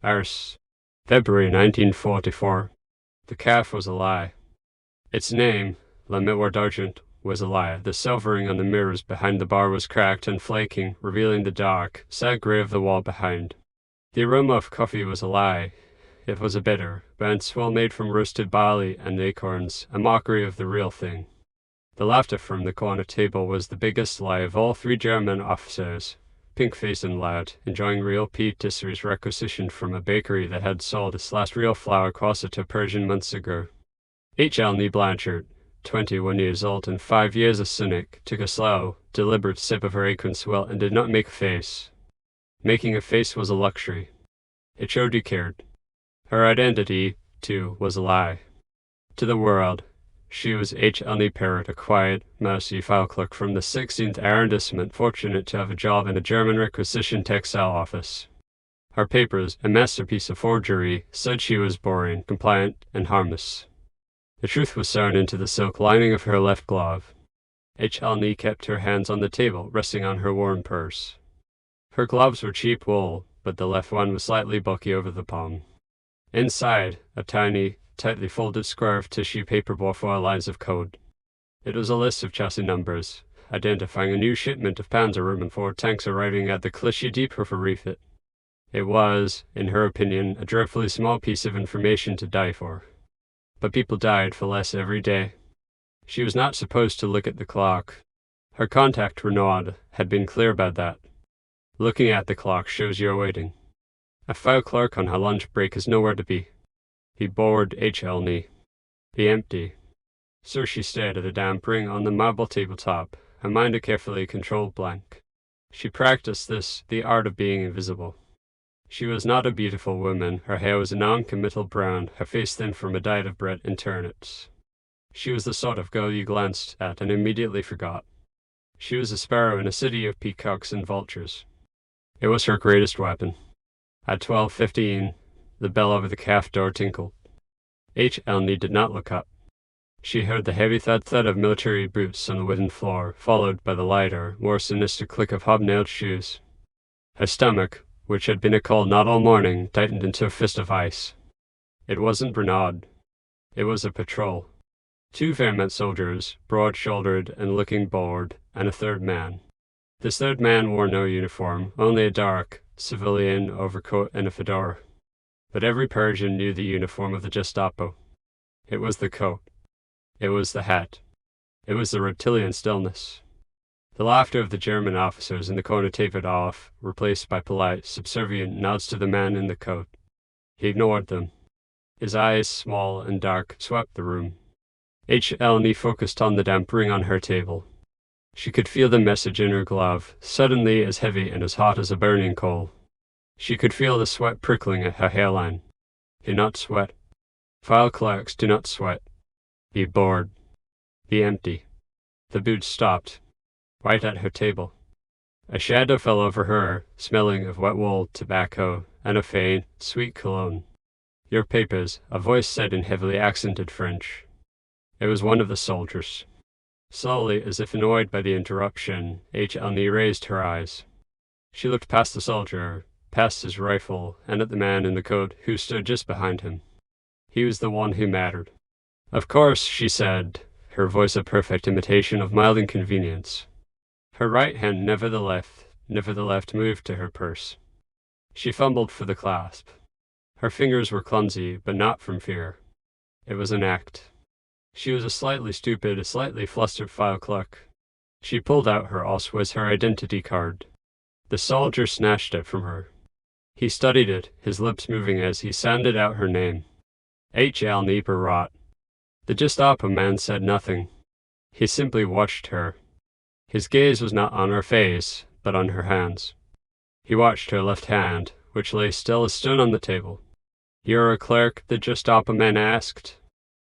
Ars. February 1944. The calf was a lie. Its name, La Miroir d'Argent, was a lie. The silvering on the mirrors behind the bar was cracked and flaking, revealing the dark, sad grey of the wall behind. The aroma of coffee was a lie. It was a bitter, burnt swill made from roasted barley and acorns, a mockery of the real thing. The laughter from the corner table was the biggest lie of all three German officers, pink-faced and loud, enjoying real patisseries requisitioned from a bakery that had sold its last real flour croissant to Persian months ago. Hélène Blanchard, 21 years old and 5 years a cynic, took a slow, deliberate sip of her acorn swill and did not make a face. Making a face was a luxury. It showed you cared. Her identity, too, was a lie. To the world, she was Hélène Parrot, a quiet, mousy file clerk from the 16th arrondissement, fortunate to have a job in a German requisition textile office. Her papers, a masterpiece of forgery, said she was boring, compliant, and harmless. The truth was sewn into the silk lining of her left glove. Hélène kept her hands on the table, resting on her worn purse. Her gloves were cheap wool, but the left one was slightly bulky over the palm. Inside, a tiny, tightly folded square of tissue paper bore 4 lines of code. It was a list of chassis numbers, identifying a new shipment of Panzer and 4 tanks arriving at the Clichy depot for refit. It was, in her opinion, a dreadfully small piece of information to die for. But people died for less every day. She was not supposed to look at the clock. Her contact, Renaud, had been clear about that. Looking at the clock shows you're waiting. A file clerk on her lunch break is nowhere to be. He bored Hélène. Be empty. So she stared at a damp ring on the marble tabletop, her mind a carefully controlled blank. She practiced this, the art of being invisible. She was not a beautiful woman. Her hair was a non-committal brown, her face thin from a diet of bread and turnips. She was the sort of girl you glanced at and immediately forgot. She was a sparrow in a city of peacocks and vultures. It was her greatest weapon. At 12:15, the bell over the calf door tinkled. Hélène did not look up. She heard the heavy thud of military boots on the wooden floor, followed by the lighter, more sinister click of hobnailed shoes. Her stomach, which had been a cold knot all morning, tightened into a fist of ice. It wasn't Renaud. It was a patrol. 2 Wehrmacht soldiers, broad-shouldered and looking bored, and a third man. This third man wore no uniform, only a dark, civilian overcoat and a fedora. But every Persian knew the uniform of the Gestapo. It was the coat. It was the hat. It was the reptilian stillness. The laughter of the German officers in the corner tapered off, replaced by polite, subservient nods to the man in the coat. He ignored them. His eyes, small and dark, swept the room. Hélène focused on the damp ring on her table. She could feel the message in her glove, suddenly as heavy and as hot as a burning coal. She could feel the sweat prickling at her hairline. Do not sweat. File clerks do not sweat. Be bored. Be empty. The boots stopped, right at her table. A shadow fell over her, smelling of wet wool, tobacco, and a faint, sweet cologne. Your papers, a voice said in heavily accented French. It was one of the soldiers. Slowly, as if annoyed by the interruption, Hélène raised her eyes. She looked past the soldier, past his rifle, and at the man in the coat who stood just behind him. He was the one who mattered. Of course, she said, her voice a perfect imitation of mild inconvenience. Her right hand, never the left, moved to her purse. She fumbled for the clasp. Her fingers were clumsy, but not from fear. It was an act. She was a slightly stupid, a slightly flustered file clerk. She pulled out her her identity card. The soldier snatched it from her. He studied it, his lips moving as he sounded out her name. Hélène Blanchard. The Gestapo man said nothing. He simply watched her. His gaze was not on her face, but on her hands. He watched her left hand, which lay still as stone on the table. "You're a clerk?" the Gestapo man asked.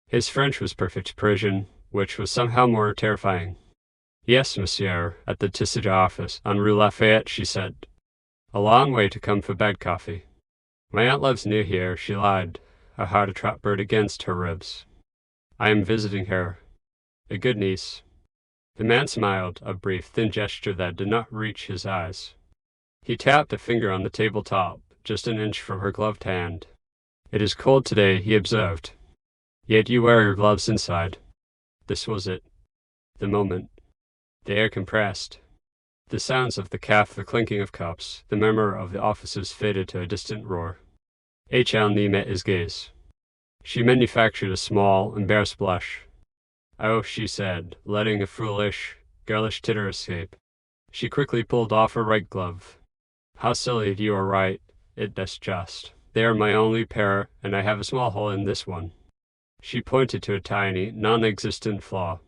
His French was perfect Persian, which was somehow more terrifying. "Yes, monsieur, at the tissage office, on Rue Lafayette," she said. "A long way to come for bad coffee." "My aunt lives near here," she lied, her heart a trap bird against her ribs. "I am visiting her. A good niece." The man smiled, a brief, thin gesture that did not reach his eyes. He tapped a finger on the tabletop, just an inch from her gloved hand. "It is cold today," he observed. "Yet you wear your gloves inside." This was it. The moment. The air compressed. The sounds of the cafe, the clinking of cups, the murmur of the officers faded to a distant roar. Hélène met his gaze. She manufactured a small, embarrassed blush. "Oh," she said, letting a foolish, girlish titter escape. She quickly pulled off her right glove. "How silly, you are right. That's just. They are my only pair, and I have a small hole in this one." She pointed to a tiny, non-existent flaw.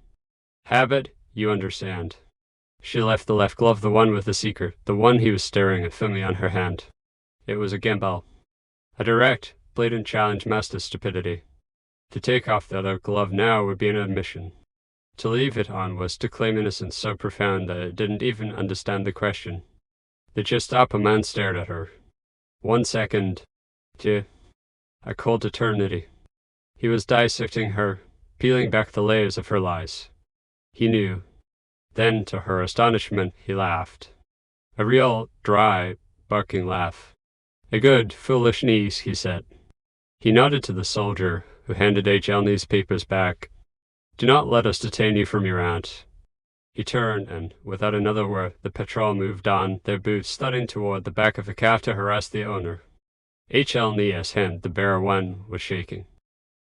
"Habit, you understand." She left the left glove, the one with the secret, the one he was staring at firmly on her hand. It was a gimbal. A direct, blatant challenge masked his stupidity. To take off the other glove now would be an admission. To leave it on was to claim innocence so profound that it didn't even understand the question. The Gestapo man stared at her. 1 second. 2. A cold eternity. He was dissecting her, peeling back the layers of her lies. He knew. Then, to her astonishment, he laughed. A real, dry, barking laugh. "A good, foolish niece," he said. He nodded to the soldier, who handed Helene's papers back. "Do not let us detain you from your aunt." He turned, and, without another word, the patrol moved on, their boots thudding toward the back of the caf to harass the owner. Helene's hand, the bare one, was shaking.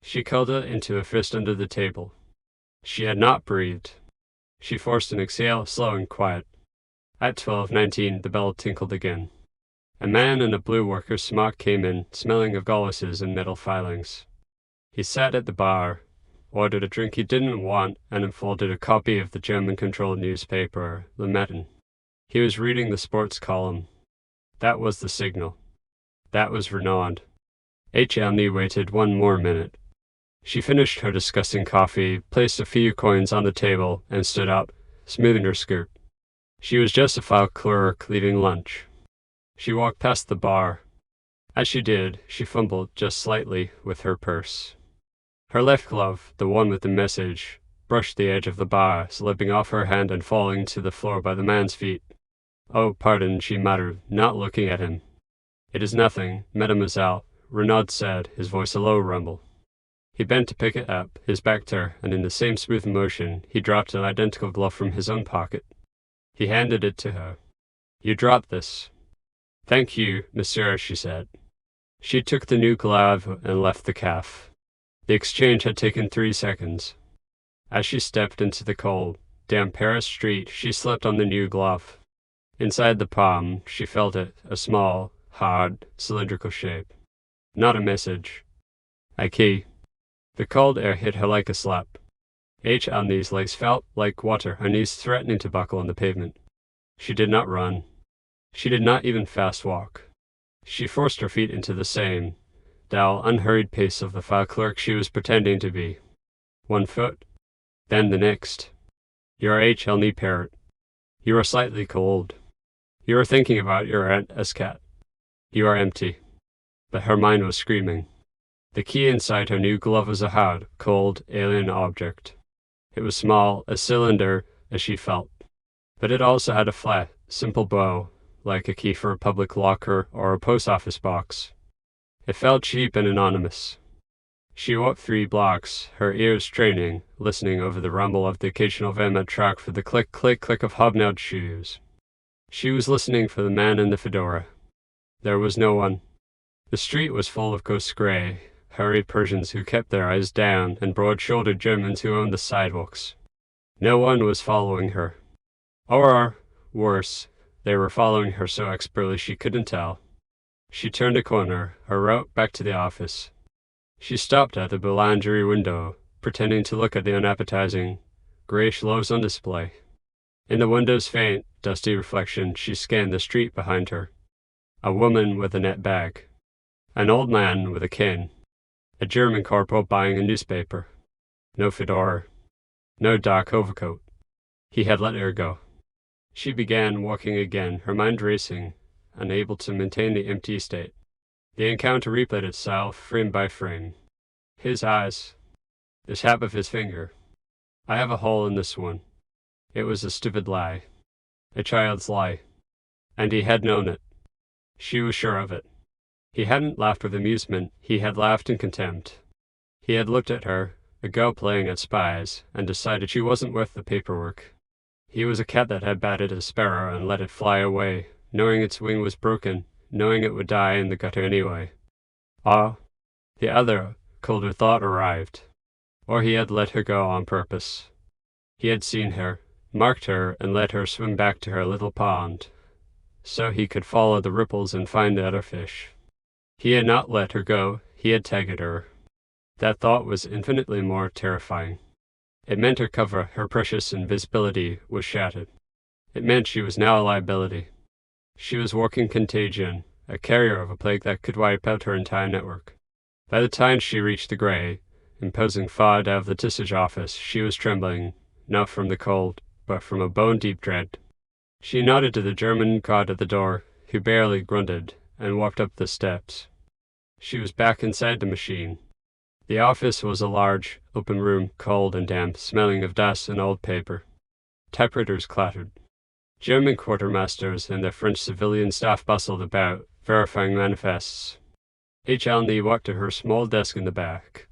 She curled it into a fist under the table. She had not breathed. She forced an exhale, slow and quiet. At 12:19, the bell tinkled again. A man in a blue worker's smock came in, smelling of galluses and metal filings. He sat at the bar, ordered a drink he didn't want, and unfolded a copy of the German-controlled newspaper, Le Matin. He was reading the sports column. That was the signal. That was Renaud. Hélène waited 1 more minute. She finished her disgusting coffee, placed a few coins on the table, and stood up, smoothing her skirt. She was just a file-clerk leaving lunch. She walked past the bar. As she did, she fumbled just slightly with her purse. Her left glove, the one with the message, brushed the edge of the bar, slipping off her hand and falling to the floor by the man's feet. "Oh, pardon," she muttered, not looking at him. "It is nothing, mademoiselle," Renaud said, his voice a low rumble. He bent to pick it up, his back to her, and in the same smooth motion, he dropped an identical glove from his own pocket. He handed it to her. "You dropped this." "Thank you, monsieur," she said. She took the new glove and left the caf. The exchange had taken 3 seconds. As she stepped into the cold, damp Paris street, she slipped on the new glove. Inside the palm, she felt it, a small, hard, cylindrical shape. Not a message. A key. The cold air hit her like a slap. Helene's legs felt like water, her knees threatening to buckle on the pavement. She did not run. She did not even fast walk. She forced her feet into the same, dull, unhurried pace of the file clerk she was pretending to be. 1 foot, then the next. You are Hélène Parrot. You are slightly cold. You are thinking about your Aunt Escat. You are empty. But her mind was screaming. The key inside her new glove was a hard, cold, alien object. It was small, a cylinder, as she felt. But it also had a flat, simple bow, like a key for a public locker or a post office box. It felt cheap and anonymous. She walked 3 blocks, her ears straining, listening over the rumble of the occasional van truck for the click, click, click of hobnailed shoes. She was listening for the man in the fedora. There was no one. The street was full of ghost gray, hurried Persians who kept their eyes down, and broad-shouldered Germans who owned the sidewalks. No one was following her. Or, worse, they were following her so expertly she couldn't tell. She turned a corner, her route back to the office. She stopped at the boulangerie window, pretending to look at the unappetizing, grayish loaves on display. In the window's faint, dusty reflection, she scanned the street behind her. A woman with a net bag. An old man with a cane. A German corporal buying a newspaper. No fedora. No dark overcoat. He had let her go. She began walking again, her mind racing, unable to maintain the empty state. The encounter replayed itself, frame by frame. His eyes. The tap of his finger. I have a hole in this one. It was a stupid lie. A child's lie. And he had known it. She was sure of it. He hadn't laughed with amusement, he had laughed in contempt. He had looked at her, a girl playing at spies, and decided she wasn't worth the paperwork. He was a cat that had batted a sparrow and let it fly away, knowing its wing was broken, knowing it would die in the gutter anyway. Ah, the other, colder thought arrived. Or he had let her go on purpose. He had seen her, marked her, and let her swim back to her little pond, so he could follow the ripples and find the other fish. He had not let her go, he had tagged her. That thought was infinitely more terrifying. It meant her cover, her precious invisibility, was shattered. It meant she was now a liability. She was walking contagion, a carrier of a plague that could wipe out her entire network. By the time she reached the grey, imposing facade of the Tissage office, she was trembling, not from the cold, but from a bone-deep dread. She nodded to the German guard at the door, who barely grunted, and walked up the steps. She was back inside the machine. The office was a large, open room, cold and damp, smelling of dust and old paper. Typewriters clattered. German quartermasters and their French civilian staff bustled about, verifying manifests. Hélène walked to her small desk in the back,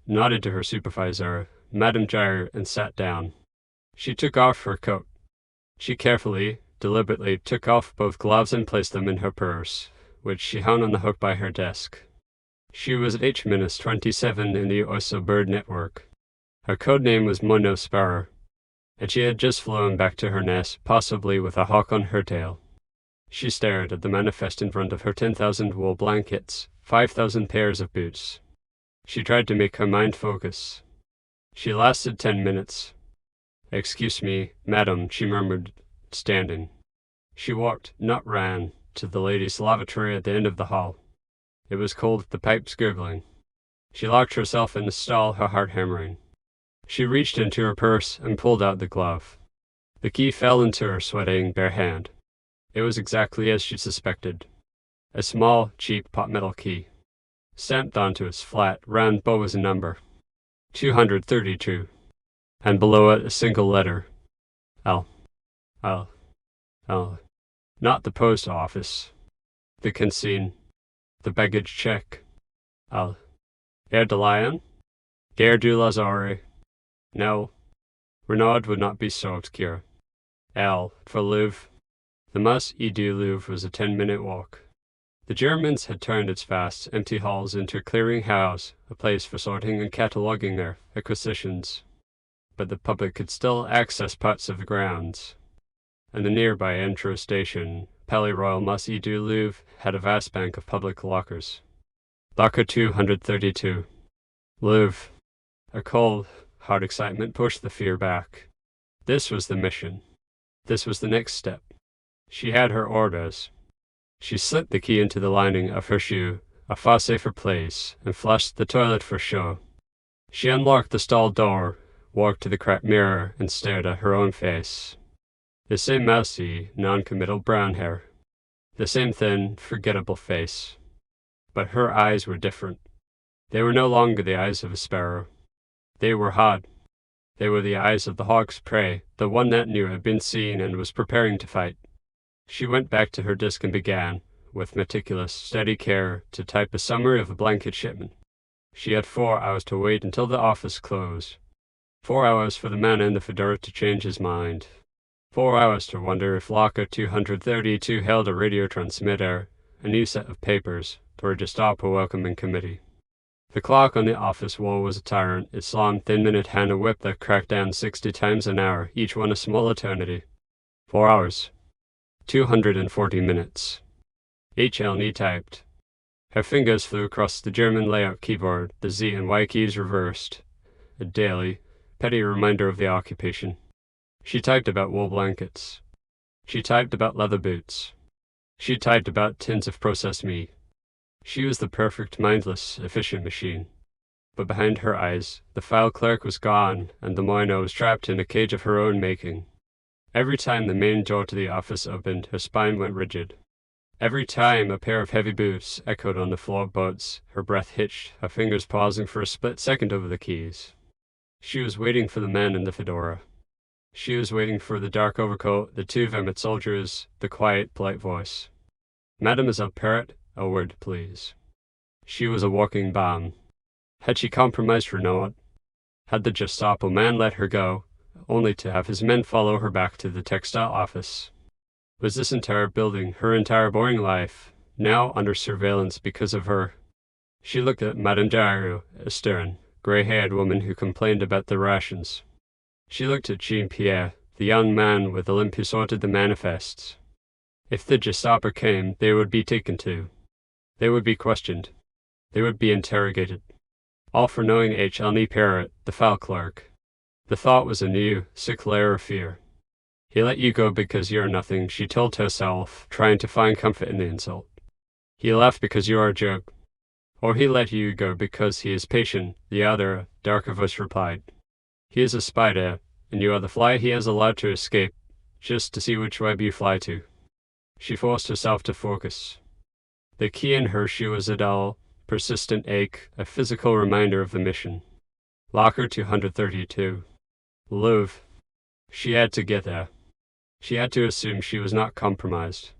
nodded to her supervisor, Madame Gyre, and sat down. She took off her coat. She carefully, deliberately took off both gloves and placed them in her purse, which she hung on the hook by her desk. She was at H-27 in the Oiseau bird network. Her code name was Mono Sparrow, and she had just flown back to her nest, possibly with a hawk on her tail. She stared at the manifest in front of her 10,000 wool blankets, 5,000 pairs of boots. She tried to make her mind focus. She lasted 10 minutes. "Excuse me, madam," she murmured, standing. She walked, not ran, to the ladies' lavatory at the end of the hall. It was cold, the pipes gurgling. She locked herself in the stall, her heart hammering. She reached into her purse and pulled out the glove. The key fell into her sweating, bare hand. It was exactly as she suspected. A small, cheap pot metal key. Stamped onto its flat, round bow was a number. 232. And below it a single letter. L. L. L. Not the post office. The consigne. The baggage check. L. Gare de Lyon? Gare du Lazare. No. Renaud would not be so obscure. L. For Louvre. The Mousy du Louvre was a 10-minute walk. The Germans had turned its vast, empty halls into a clearing house, a place for sorting and cataloguing their acquisitions. But the public could still access parts of the grounds, and the nearby Intro station, Palais Royal Mousy du Louvre, had a vast bank of public lockers. Locker 232. Louvre. A cold, hard excitement pushed the fear back. This was the mission. This was the next step. She had her orders. She slipped the key into the lining of her shoe, a far safer place, and flushed the toilet for show. She unlocked the stall door, walked to the cracked mirror, and stared at her own face. The same mousy, non-committal brown hair. The same thin, forgettable face. But her eyes were different. They were no longer the eyes of a sparrow. They were hard. They were the eyes of the hawk's prey, the one that knew had been seen and was preparing to fight. She went back to her desk and began, with meticulous, steady care, to type a summary of the blanket shipment. She had 4 hours to wait until the office closed. 4 hours for the man in the fedora to change his mind. 4 hours to wonder if locker 232 held a radio transmitter, a new set of papers, for a Gestapo welcoming committee. The clock on the office wall was a tyrant, its long, thin-minute hand a whip that cracked down 60 times an hour, each one a small eternity. 4 hours. 240 minutes. Hélène typed. Her fingers flew across the German layout keyboard, the Z and Y keys reversed. A daily, petty reminder of the occupation. She typed about wool blankets. She typed about leather boots. She typed about tins of processed meat. She was the perfect, mindless, efficient machine. But behind her eyes, the file-clerk was gone, and the Moino was trapped in a cage of her own making. Every time the main door to the office opened, her spine went rigid. Every time a pair of heavy boots echoed on the floorboards, her breath hitched, her fingers pausing for a split second over the keys. She was waiting for the man in the fedora. She was waiting for the dark overcoat, the 2 Vermont soldiers, the quiet, polite voice. Mademoiselle Perrot, A word, please. She was a walking bomb. Had she compromised for Noah? Had the Gestapo man let her go, only to have his men follow her back to the textile office? Was this entire building, her entire boring life, now under surveillance because of her? She looked at Madame Dario, a stern, grey-haired woman who complained about the rations. She looked at Jean-Pierre, the young man with the limp who sorted the manifests. If the Gestapo came, they would be taken to. They would be questioned. They would be interrogated. All for knowing Hélène Blanchard, the file-clerk. The thought was a new, sick layer of fear. He let you go because you're nothing, she told herself, trying to find comfort in the insult. He left because you are a joke. Or he let you go because he is patient, the other, darker voice replied. He is a spider, and you are the fly he has allowed to escape, just to see which web you fly to. She forced herself to focus. The key in her shoe was a dull, persistent ache, a physical reminder of the mission. Locker 232. Louvre. She had to get there. She had to assume she was not compromised.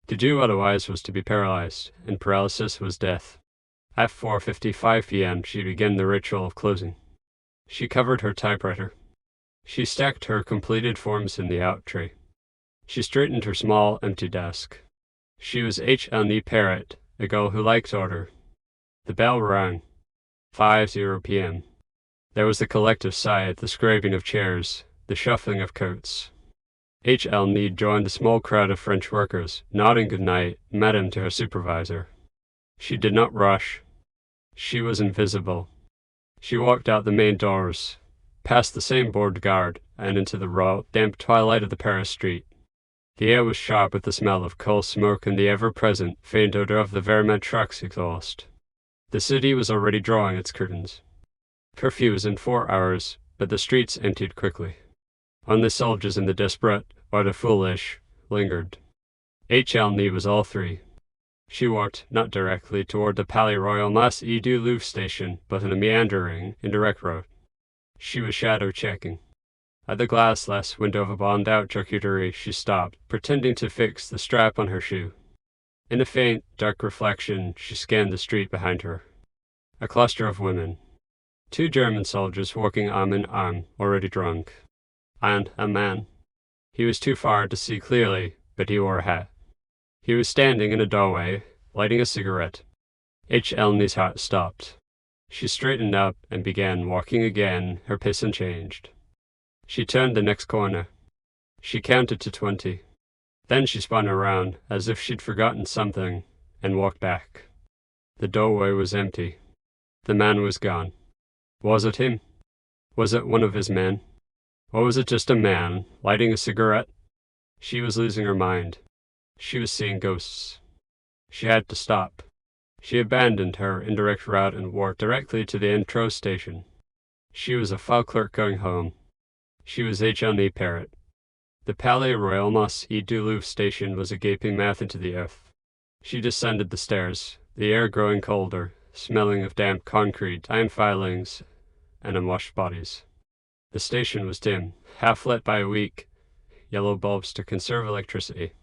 To do otherwise was to be paralyzed, and paralysis was death. At 4:55 p.m. she began the ritual of closing. She covered her typewriter. She stacked her completed forms in the out tray. She straightened her small, empty desk. She was Hélène Blanchard, a girl who liked order. The bell rang. 5:00 p.m. There was the collective sigh, the scraping of chairs, the shuffling of coats. Hélène joined the small crowd of French workers, nodding goodnight, madam to her supervisor. She did not rush. She was invisible. She walked out the main doors, past the same bored guard, and into the raw, damp twilight of the Paris street. The air was sharp with the smell of coal smoke and the ever-present, faint odor of the Vermont truck's exhaust. The city was already drawing its curtains. Curfew was in 4 hours, but the streets emptied quickly. Only soldiers and the desperate, or the foolish, lingered. Hélène was all three. She walked, not directly toward the Palais Royal Mousy du Louvre station, but in a meandering, indirect road. She was shadow-checking. At the glassless window of a bombed-out charcuterie, she stopped, pretending to fix the strap on her shoe. In a faint, dark reflection, she scanned the street behind her. A cluster of women. 2 German soldiers walking arm in arm, already drunk. And a man. He was too far to see clearly, but he wore a hat. He was standing in a doorway, lighting a cigarette. Helene's heart stopped. She straightened up and began walking again, her pace unchanged. She turned the next corner. She counted to 20. Then she spun around, as if she'd forgotten something, and walked back. The doorway was empty. The man was gone. Was it him? Was it one of his men? Or was it just a man, lighting a cigarette? She was losing her mind. She was seeing ghosts. She had to stop. She abandoned her indirect route and walked directly to the intro station. She was a file clerk going home. She was Hélène Blanchard. The Palais Royal Mousy du Louvre station was a gaping mouth into the earth. She descended the stairs, the air growing colder, smelling of damp concrete, iron filings, and unwashed bodies. The station was dim, half lit by weak, yellow bulbs to conserve electricity.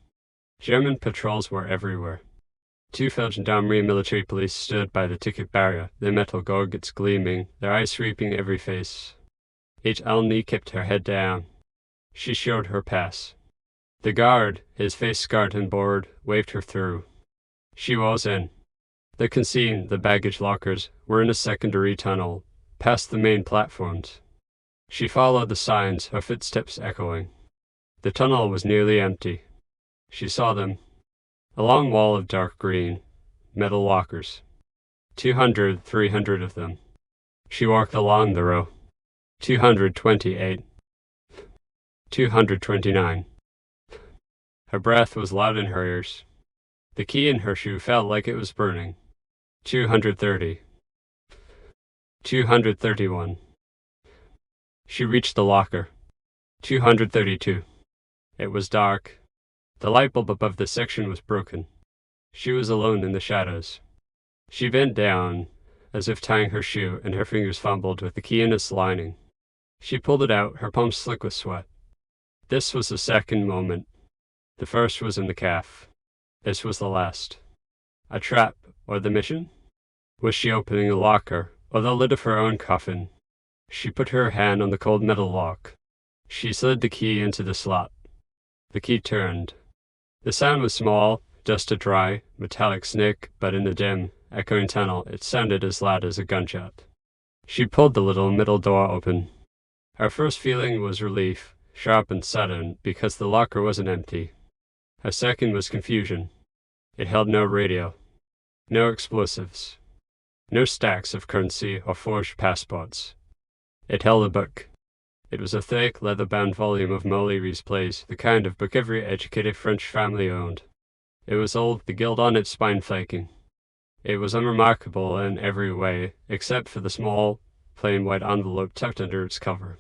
German patrols were everywhere. 2 gendarmerie military police stood by the ticket barrier, their metal gorgets gleaming, their eyes sweeping every face. Hélène kept her head down. She showed her pass. The guard, his face scarred and bored, waved her through. She was in. The consigne, the baggage lockers, were in a secondary tunnel, past the main platforms. She followed the signs, her footsteps echoing. The tunnel was nearly empty. She saw them. A long wall of dark green, metal lockers. 200, 300 of them. She walked along the row. 228. 229. Her breath was loud in her ears. The key in her shoe felt like it was burning. 230. 231. She reached the locker. 232. It was dark. The light bulb above the section was broken. She was alone in the shadows. She bent down, as if tying her shoe, and her fingers fumbled with the key in its lining. She pulled it out, her palms slick with sweat. This was the second moment. The first was in the calf. This was the last. A trap, or the mission? Was she opening a locker, or the lid of her own coffin? She put her hand on the cold metal lock. She slid the key into the slot. The key turned. The sound was small, just a dry, metallic snick, but in the dim, echoing tunnel it sounded as loud as a gunshot. She pulled the little middle door open. Her first feeling was relief, sharp and sudden, because the locker wasn't empty. Her second was confusion. It held no radio, no explosives, no stacks of currency or forged passports. It held a book. It was a thick, leather-bound volume of Molière's plays, the kind of book every educated French family owned. It was old, the gilt on its spine flaking. It was unremarkable in every way, except for the small, plain white envelope tucked under its cover.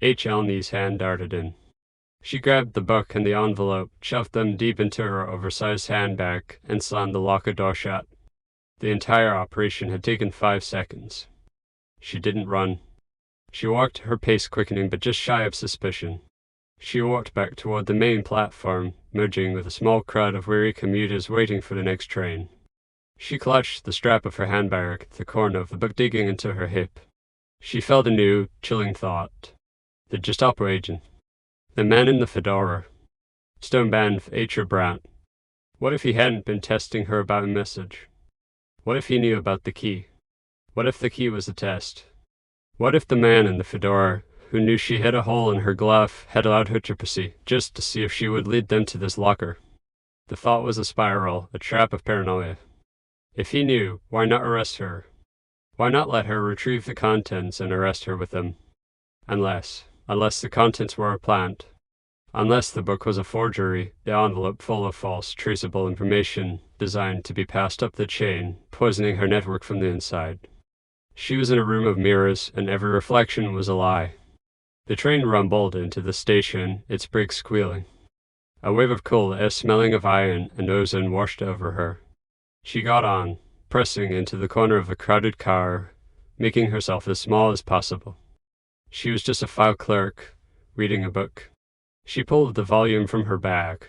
H. Elney's hand darted in. She grabbed the book and the envelope, shoved them deep into her oversized handbag, and slammed the locker door shut. The entire operation had taken 5 seconds. She didn't run. She walked, her pace quickening but just shy of suspicion. She walked back toward the main platform, merging with a small crowd of weary commuters waiting for the next train. She clutched the strap of her handbag, the corner of the book digging into her hip. She felt a new, chilling thought. The Gestapo agent. The man in the fedora. Stoneband H. Brandt. What if he hadn't been testing her about a message? What if he knew about the key? What if the key was a test? What if the man in the fedora, who knew she hid a hole in her glove, had allowed her to proceed, just to see if she would lead them to this locker? The thought was a spiral, a trap of paranoia. If he knew, why not arrest her? Why not let her retrieve the contents and arrest her with them? Unless the contents were a plant. Unless the book was a forgery, the envelope full of false, traceable information designed to be passed up the chain, poisoning her network from the inside. She was in a room of mirrors, and every reflection was a lie. The train rumbled into the station, its brakes squealing. A wave of cool air smelling of iron and ozone washed over her. She got on, pressing into the corner of a crowded car, making herself as small as possible. She was just a file-clerk, reading a book. She pulled the volume from her bag.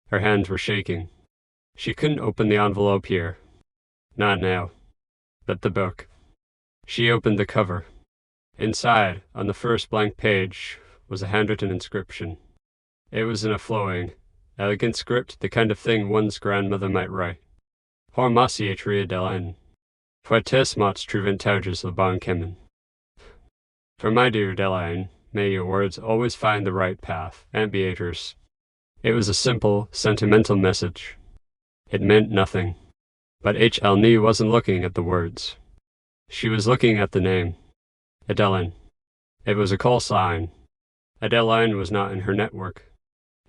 Her hands were shaking. She couldn't open the envelope here. Not now. But the book. She opened the cover. Inside, on the first blank page, was a handwritten inscription. It was in a flowing, elegant script, the kind of thing one's grandmother might write. Hormasi etria Delaine. Poetes mots truvent tauges le bon chemin. For my dear Delaine, may your words always find the right path, Aunt Beatrice. It was a simple, sentimental message. It meant nothing. But H. Elney wasn't looking at the words. She was looking at the name. Adeline. It was a call sign. Adeline was not in her network.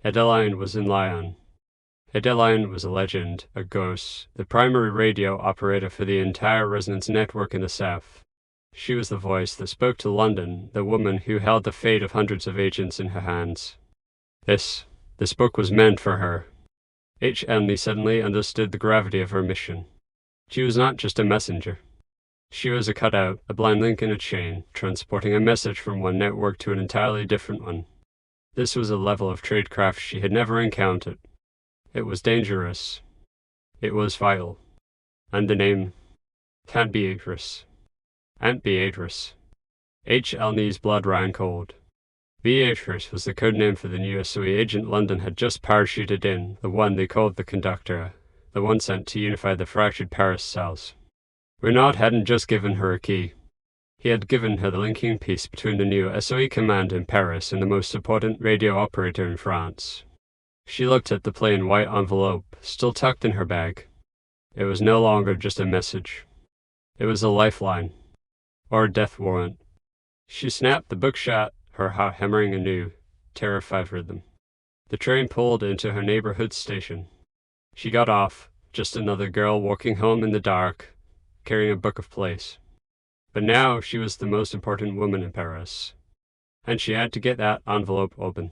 Adeline was in Lyon. Adeline was a legend, a ghost, the primary radio operator for the entire resonance network in the South. She was the voice that spoke to London, the woman who held the fate of hundreds of agents in her hands. This book was meant for her. H. Elney suddenly understood the gravity of her mission. She was not just a messenger. She was a cutout, a blind link in a chain, transporting a message from one network to an entirely different one. This was a level of tradecraft she had never encountered. It was dangerous. It was vital. And the name, Aunt Beatrice. Aunt Beatrice. H. Elney's blood ran cold. Beatrice was the code name for the new SOE agent London had just parachuted in, the one they called the conductor, the one sent to unify the fractured Paris cells. Renaud hadn't just given her a key. He had given her the linking piece between the new SOE command in Paris and the most important radio operator in France. She looked at the plain white envelope, still tucked in her bag. It was no longer just a message. It was a lifeline. Or a death warrant. She snapped the book shut, her heart hammering a new, terrified rhythm. The train pulled into her neighborhood station. She got off, just another girl walking home in the dark, carrying a book of plays. But now she was the most important woman in Paris. And she had to get that envelope open.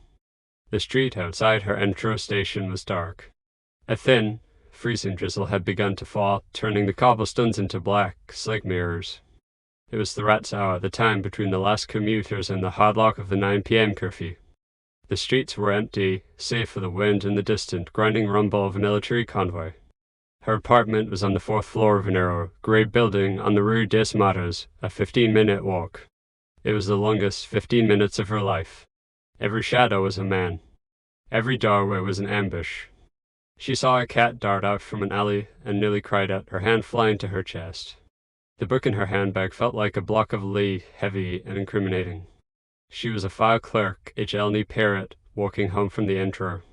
The street outside her intro station was dark. A thin, freezing drizzle had begun to fall, turning the cobblestones into black, slick mirrors. It was the rat's hour, the time between the last commuters and the hard lock of the 9 p.m. curfew. The streets were empty, save for the wind and the distant, grinding rumble of a military convoy. Her apartment was on the 4th floor of a narrow, grey building on the Rue des Matos, a 15-minute walk. It was the longest 15 minutes of her life. Every shadow was a man. Every doorway was an ambush. She saw a cat dart out from an alley and nearly cried out, her hand flying to her chest. The book in her handbag felt like a block of lead, heavy and incriminating. She was a file-clerk, Hélène Parrot, walking home from the Emperor.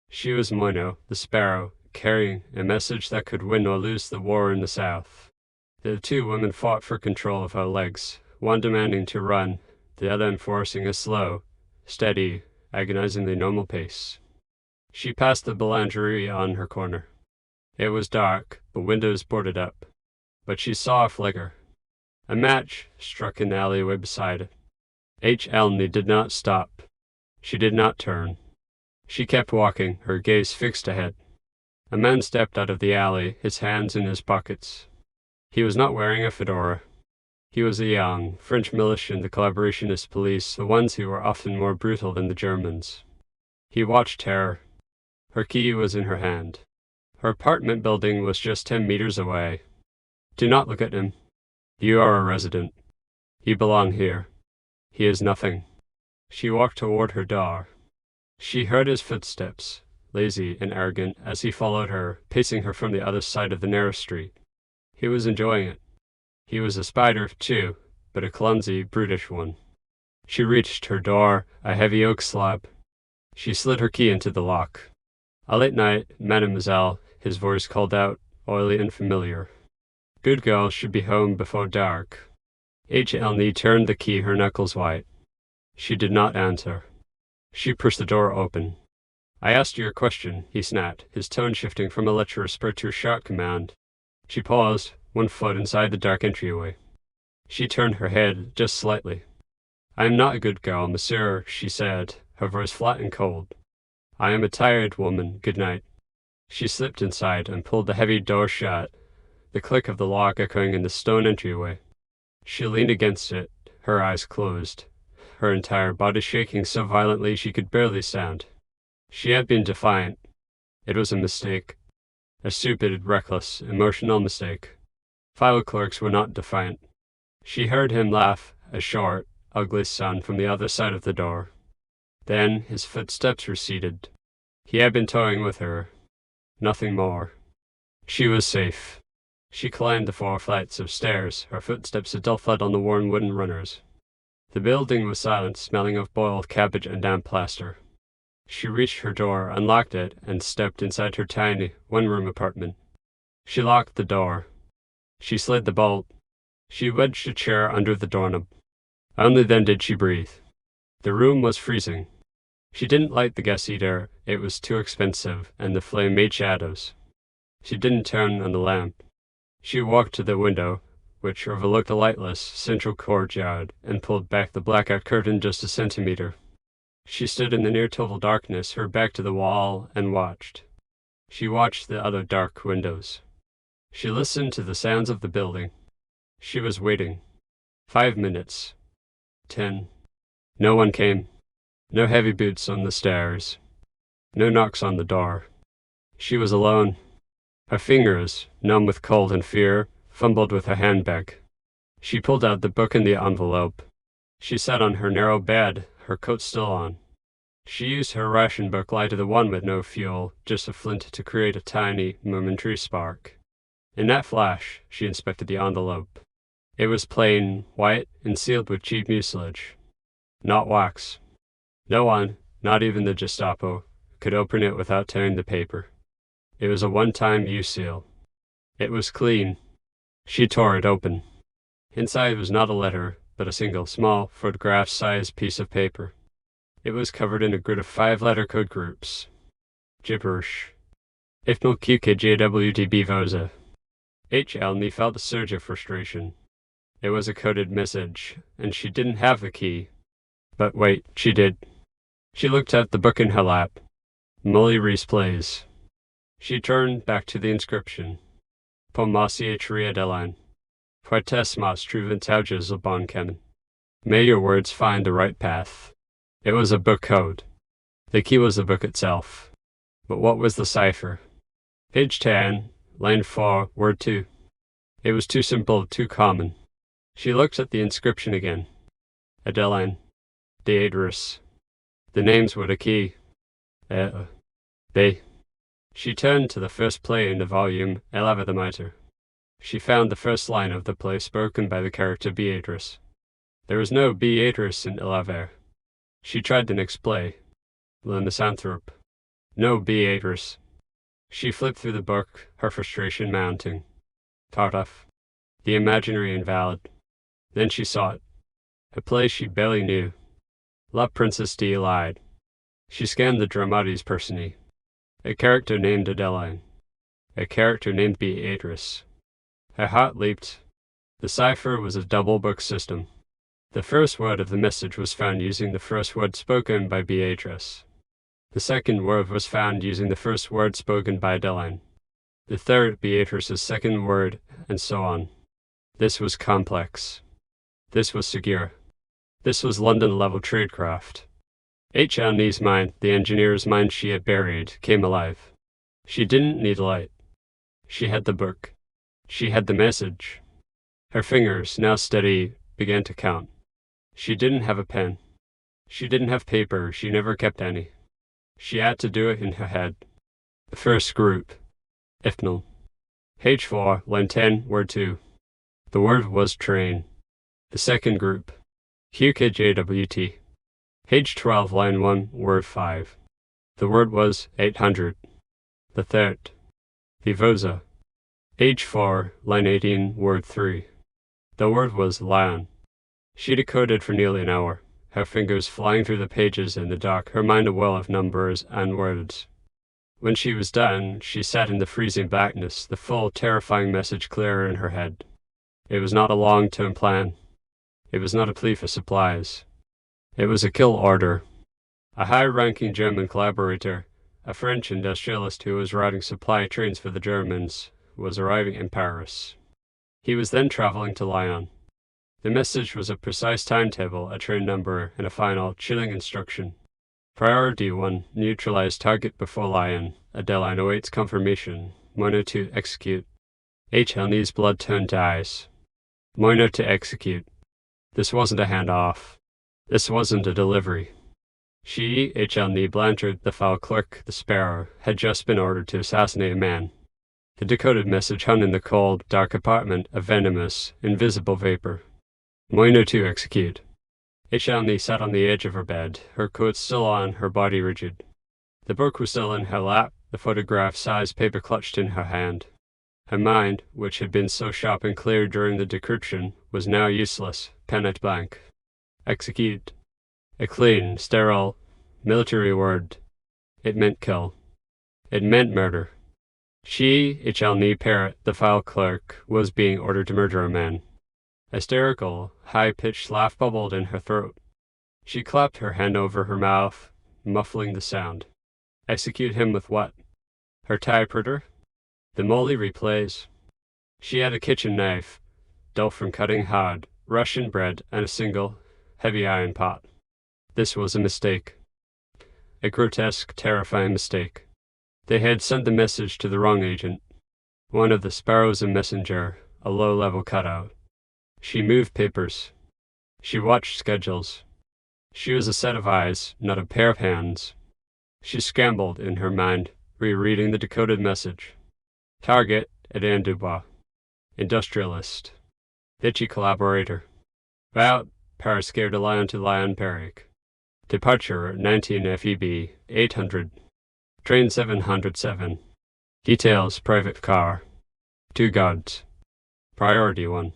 She was Moino, the Sparrow, carrying a message that could win or lose the war in the South. The two women fought for control of her legs, one demanding to run, the other enforcing a slow, steady, agonizingly normal pace. She passed the boulangerie on her corner. It was dark, the windows boarded up, but she saw a flicker. A match struck in the alleyway beside it. Hélène did not stop. She did not turn. She kept walking, her gaze fixed ahead. A man stepped out of the alley, his hands in his pockets. He was not wearing a fedora. He was a young French militia in the collaborationist police, the ones who were often more brutal than the Germans. He watched her. Her key was in her hand. Her apartment building was just 10 meters away. Do not look at him. You are a resident. You belong here. He is nothing. She walked toward her door. She heard his footsteps, lazy and arrogant, as he followed her, pacing her from the other side of the narrow street. He was enjoying it. He was a spider, too, but a clumsy, brutish one. She reached her door, a heavy oak slab. She slid her key into the lock. "A late night, mademoiselle," his voice called out, oily and familiar. "Good girls should be home before dark." Hélène turned the key, her knuckles white. She did not answer. She pushed the door open. "I asked you a question," he snapped, his tone shifting from a lecherous spur to a sharp command. She paused, 1 foot inside the dark entryway. She turned her head just slightly. "I am not a good girl, monsieur," she said, her voice flat and cold. "I am a tired woman. Good night." She slipped inside and pulled the heavy door shut, the click of the lock echoing in the stone entryway. She leaned against it, her eyes closed, her entire body shaking so violently she could barely sound. She had been defiant. It was a mistake. A stupid, reckless, emotional mistake. File clerks were not defiant. She heard him laugh, a short, ugly sound from the other side of the door. Then his footsteps receded. He had been toying with her. Nothing more. She was safe. She climbed the 4 flights of stairs, her footsteps a dull thud on the worn wooden runners. The building was silent, smelling of boiled cabbage and damp plaster. She reached her door, unlocked it, and stepped inside her tiny, one-room apartment. She locked the door. She slid the bolt. She wedged a chair under the doorknob. Only then did she breathe. The room was freezing. She didn't light the gas heater, it was too expensive, and the flame made shadows. She didn't turn on the lamp. She walked to the window, which overlooked a lightless, central courtyard, and pulled back the blackout curtain just a centimeter. She stood in the near-total darkness, her back to the wall, and watched. She watched the other dark windows. She listened to the sounds of the building. She was waiting. 5 minutes. 10. No one came. No heavy boots on the stairs. No knocks on the door. She was alone. Her fingers, numb with cold and fear, fumbled with her handbag. She pulled out the book and the envelope. She sat on her narrow bed, her coat still on. She used her ration book lighted the one with no fuel, just a flint to create a tiny, momentary spark. In that flash, she inspected the envelope. It was plain, white, and sealed with cheap mucilage. Not wax. No one, not even the Gestapo, could open it without tearing the paper. It was a one-time use seal. It was clean. She tore it open. Inside was not a letter, but a single, small, photograph-sized piece of paper. It was covered in a grid of 5-letter code groups. Gibberish. If no QKJWTB voza. Hélène felt a surge of frustration. It was a coded message, and she didn't have the key. But wait, she did. She looked at the book in her lap. Molly Reese plays. She turned back to the inscription. Pomossier Tria Deline. Poites mas truventauges bon kemen. May your words find the right path. It was a book code. The key was the book itself. But what was the cipher? Page 10, line 4, word 2. It was too simple, too common. She looked at the inscription again. Adeline. Deidris. The names were the key. They. She turned to the first play in the volume, Elevathometer. She found the first line of the play spoken by the character Beatrice. There was no Beatrice in Elevator. She tried the next play, Le Misanthrope. No Beatrice. She flipped through the book, her frustration mounting. Tartuffe. The imaginary invalid. Then she saw it. A play she barely knew. La Princesse d'Elide. She scanned the Dramatis Personae. A character named Adeline. A character named Beatrice. Her heart leaped. The cipher was a double book system. The first word of the message was found using the first word spoken by Beatrice. The second word was found using the first word spoken by Adeline. The third, Beatrice's second word, and so on. This was complex. This was secure. This was London-level tradecraft. Helene's mind, the engineer's mind she had buried, came alive. She didn't need light. She had the book. She had the message. Her fingers, now steady, began to count. She didn't have a pen. She didn't have paper. She never kept any. She had to do it in her head. The first group. Ifnal. Page 4, line 10, word 2. The word was train. The second group. QKJWT. Page 12, line 1, word 5. The word was 800. The third. Vivosa. Page 4, line 18, word 3. The word was lion. She decoded for nearly an hour, her fingers flying through the pages in the dark, her mind a well of numbers and words. When she was done, she sat in the freezing blackness, the full, terrifying message clearer in her head. It was not a long-term plan. It was not a plea for supplies. It was a kill order. A high-ranking German collaborator, a French industrialist who was riding supply trains for the Germans, was arriving in Paris. He was then traveling to Lyon. The message was a precise timetable, a train number, and a final, chilling instruction. Priority 1, neutralize target before Lyon. Adeline awaits confirmation. Moino to execute. Helene's blood turned to ice. Moino to execute. This wasn't a handoff. This wasn't a delivery. She, Hélène Blanchard, the file-clerk, the Sparrow, had just been ordered to assassinate a man. The decoded message hung in the cold, dark apartment, a venomous, invisible vapor. Moino to execute. Hélène sat on the edge of her bed, her coat still on, her body rigid. The book was still in her lap, the photograph-sized paper clutched in her hand. Her mind, which had been so sharp and clear during the decryption, was now useless, pen at blank. Execute. A clean, sterile, military word. It meant kill. It meant murder. She, Hélène Parrott, the file clerk, was being ordered to murder a man. Hysterical, high-pitched laugh bubbled in her throat. She clapped her hand over her mouth, muffling the sound. Execute him with what? Her typewriter? The moly replays. She had a kitchen knife, dull from cutting hard, Russian bread, and a single, heavy iron pot. This was a mistake. A grotesque, terrifying mistake. They had sent the message to the wrong agent. One of the Sparrows a messenger, a low-level cutout. She moved papers. She watched schedules. She was a set of eyes, not a pair of hands. She scrambled in her mind, rereading the decoded message. Target, Eden Dubois. Industrialist. Bitchy collaborator. Route, Paris Gare de Lyon to Lyon Perrick. Departure, 19 FEB, 800. Train 707. Details, private car. 2 guards. Priority 1.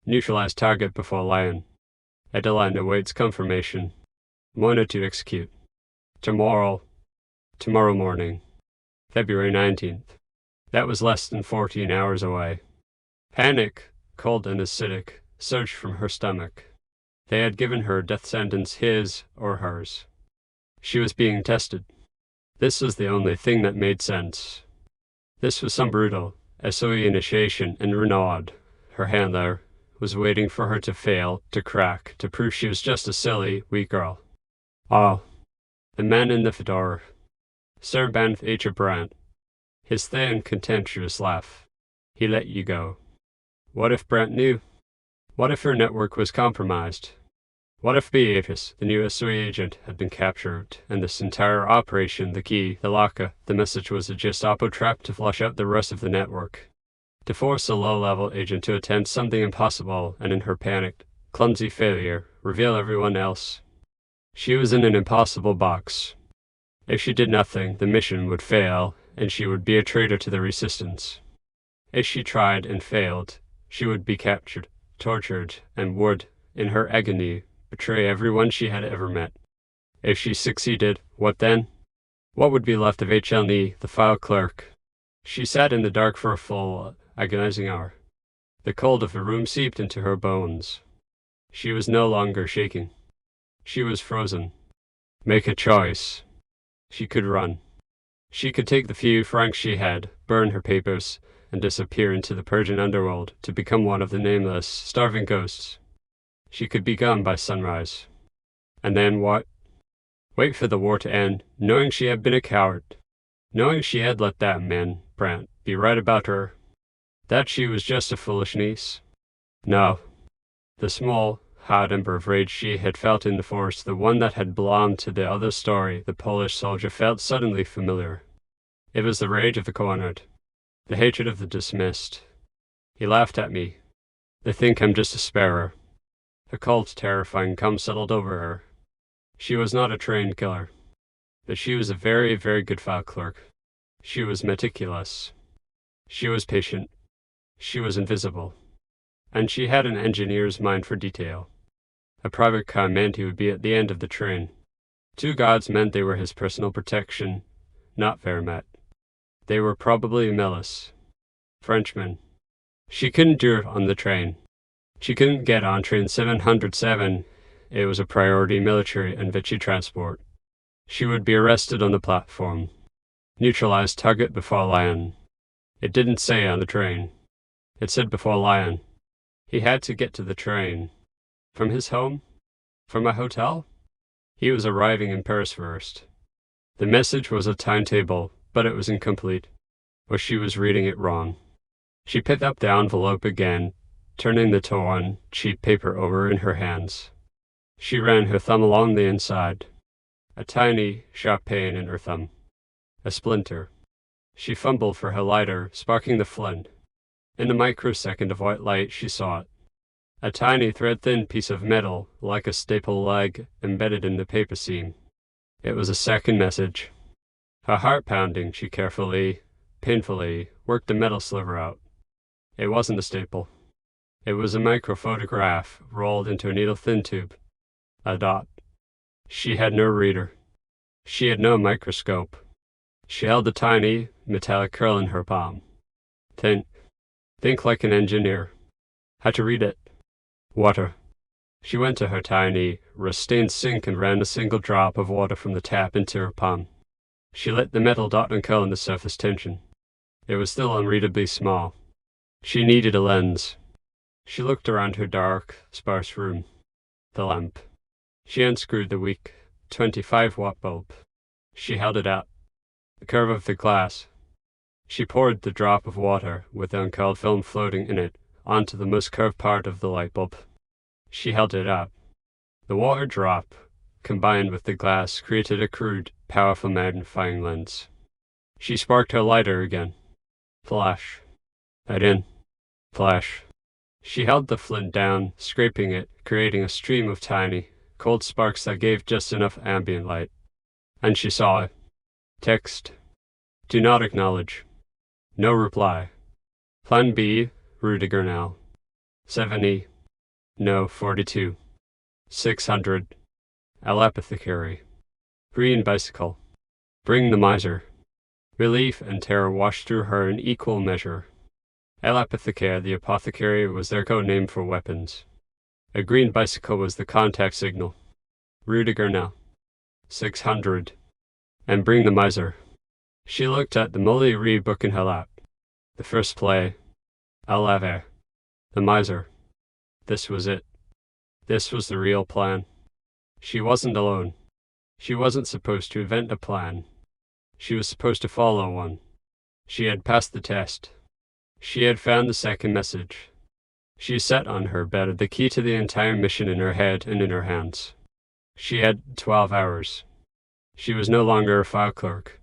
Neutralize target before Lyon. Adeline awaits confirmation. Moino to execute. Tomorrow morning. February 19th. That was less than 14 hours away. Panic, cold and acidic, surged from her stomach. They had given her a death sentence, his or hers. She was being tested. This was the only thing that made sense. This was some brutal, SOE initiation, and Renaud, her handler, was waiting for her to fail, to crack, to prove she was just a silly, weak girl. Oh, the man in the fedora. Sir Banff H. Brandt. His thin, contemptuous laugh. He let you go. What if Brent knew? What if her network was compromised? What if Beatrice, the new SOE agent, had been captured, and this entire operation, the key, the locker, the message was a Gestapo trap to flush out the rest of the network? To force a low-level agent to attempt something impossible, and in her panicked, clumsy failure, reveal everyone else? She was in an impossible box. If she did nothing, the mission would fail, and she would be a traitor to the resistance. If she tried and failed, she would be captured, tortured, and would, in her agony, betray everyone she had ever met. If she succeeded, what then? What would be left of Hélène, the file clerk? She sat in the dark for a full, agonizing hour. The cold of the room seeped into her bones. She was no longer shaking. She was frozen. Make a choice. She could run. She could take the few francs she had, burn her papers, and disappear into the Persian underworld to become one of the nameless, starving ghosts. She could be gone by sunrise. And then what? Wait for the war to end, knowing she had been a coward. Knowing she had let that man, Brent, be right about her. That she was just a foolish niece. No. The small, hot ember of rage she had felt in the forest, the one that had belonged to the other story, the Polish soldier, felt suddenly familiar. It was the rage of the cornered. The hatred of the dismissed. He laughed at me. They think I'm just a sparrow. A cold, terrifying calm settled over her. She was not a trained killer, but she was a very, very good file clerk. She was meticulous. She was patient. She was invisible. And she had an engineer's mind for detail. A private car meant he would be at the end of the train. 2 guards meant they were his personal protection, not Vermet. They were probably Melis. Frenchmen. She couldn't do it on the train. She couldn't get on train 707. It was a priority military and Vichy transport. She would be arrested on the platform. Neutralized target before Lyon. It didn't say on the train. It said before Lyon. He had to get to the train. From his home? From a hotel? He was arriving in Paris first. The message was a timetable, but it was incomplete, or she was reading it wrong. She picked up the envelope again, turning the torn, cheap paper over in her hands. She ran her thumb along the inside. A tiny, sharp pain in her thumb. A splinter. She fumbled for her lighter, sparking the flint. In a microsecond of white light, she saw it. A tiny, thread-thin piece of metal, like a staple leg, embedded in the paper seam. It was a second message. Her heart pounding, she carefully, painfully, worked the metal sliver out. It wasn't a staple. It was a microphotograph rolled into a needle-thin tube. A dot. She had no reader. She had no microscope. She held a tiny, metallic curl in her palm. Think like an engineer. How to read it. Water. She went to her tiny, rust-stained sink and ran a single drop of water from the tap into her palm. She let the metal dot and curl in the surface tension. It was still unreadably small. She needed a lens. She looked around her dark, sparse room. The lamp. She unscrewed the weak, 25-watt bulb. She held it out. The curve of the glass. She poured the drop of water, with the uncurled film floating in it, onto the most curved part of the light bulb. She held it up. The water drop, combined with the glass, created a crude, powerful magnifying lens. She sparked her lighter again. Flash. Again. Flash. She held the flint down, scraping it, creating a stream of tiny, cold sparks that gave just enough ambient light. And she saw it. Text. Do not acknowledge. No reply. Plan B, Rue de Grenelle. 70. No, 42. 600. Apothecary. Green bicycle. Bring the miser. Relief and terror washed through her in equal measure. Apothecary, the apothecary, was their code name for weapons. A green bicycle was the contact signal. Rue de Grenelle. 600. And bring the miser. She looked at the Molly book in her lap. The first play. Alave. The miser. This was it. This was the real plan. She wasn't alone. She wasn't supposed to invent a plan. She was supposed to follow one. She had passed the test. She had found the second message. She sat on her bed, the key to the entire mission in her head and in her hands. She had 12 hours. She was no longer a file clerk.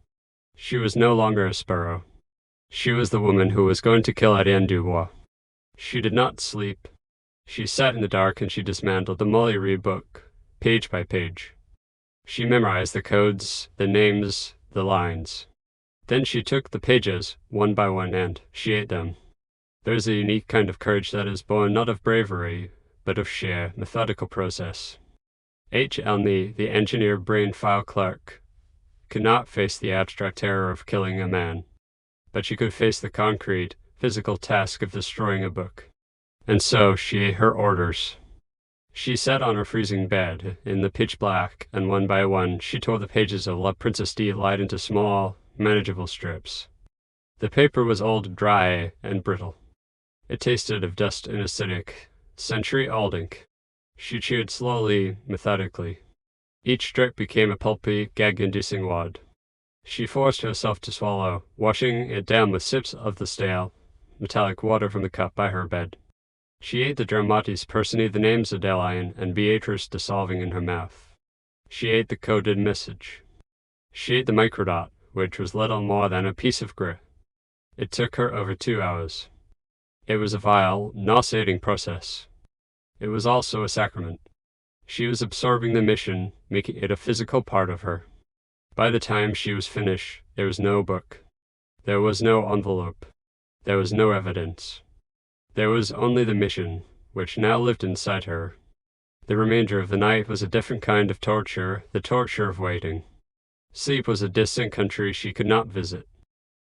She was no longer a Sparrow. She was the woman who was going to kill Hélène Dubois. She did not sleep. She sat in the dark and she dismantled the Molly Reed book, page by page. She memorized the codes, the names, the lines. Then she took the pages, one by one, and she ate them. There's a unique kind of courage that is born not of bravery, but of sheer, methodical process. Hélène, the engineer brain file clerk, could not face the abstract terror of killing a man, but she could face the concrete, physical task of destroying a book. And so she ate her orders. She sat on her freezing bed in the pitch black, and one by one she tore the pages of La Princesse de Light into small, manageable strips. The paper was old, dry, and brittle. It tasted of dust and acidic, century-old ink. She chewed slowly, methodically. Each strip became a pulpy, gag-inducing wad. She forced herself to swallow, washing it down with sips of the stale, metallic water from the cup by her bed. She ate the dramatis personae, the names of Hélène and Beatrice dissolving in her mouth. She ate the coded message. She ate the microdot, which was little more than a piece of grit. It took her over 2 hours. It was a vile, nauseating process. It was also a sacrament. She was absorbing the mission, making it a physical part of her. By the time she was finished, there was no book. There was no envelope. There was no evidence. There was only the mission, which now lived inside her. The remainder of the night was a different kind of torture, the torture of waiting. Sleep was a distant country she could not visit.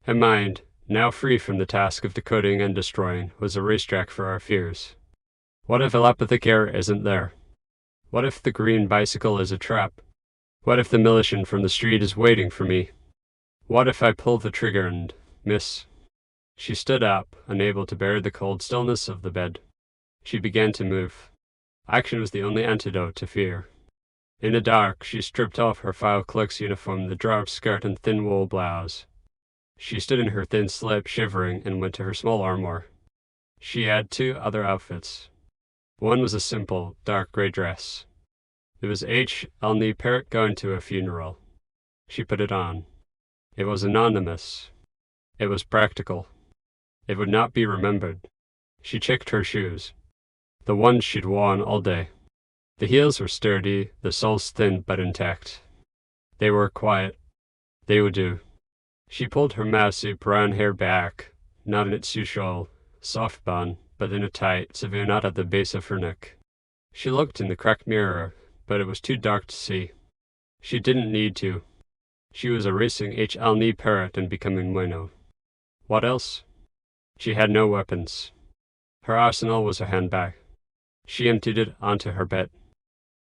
Her mind, now free from the task of decoding and destroying, was a racetrack for our fears. What if Apothecary isn't there? What if the green bicycle is a trap? What if the militant from the street is waiting for me? What if I pull the trigger and miss? She stood up, unable to bear the cold stillness of the bed. She began to move. Action was the only antidote to fear. In the dark, she stripped off her file clerk's uniform, the drab skirt and thin wool blouse. She stood in her thin slip, shivering, and went to her small armoire. She had 2 other outfits. One was a simple, dark gray dress. It was Hélène Parrot going to a funeral. She put it on. It was anonymous. It was practical. It would not be remembered. She checked her shoes. The ones she'd worn all day. The heels were sturdy, the soles thin but intact. They were quiet. They would do. She pulled her massive brown hair back, not in its usual soft bun, but in a tight, severe knot at the base of her neck. She looked in the cracked mirror, but it was too dark to see. She didn't need to. She was erasing Hélène Parrot and becoming Bueno. What else? She had no weapons. Her arsenal was her handbag. She emptied it onto her bed.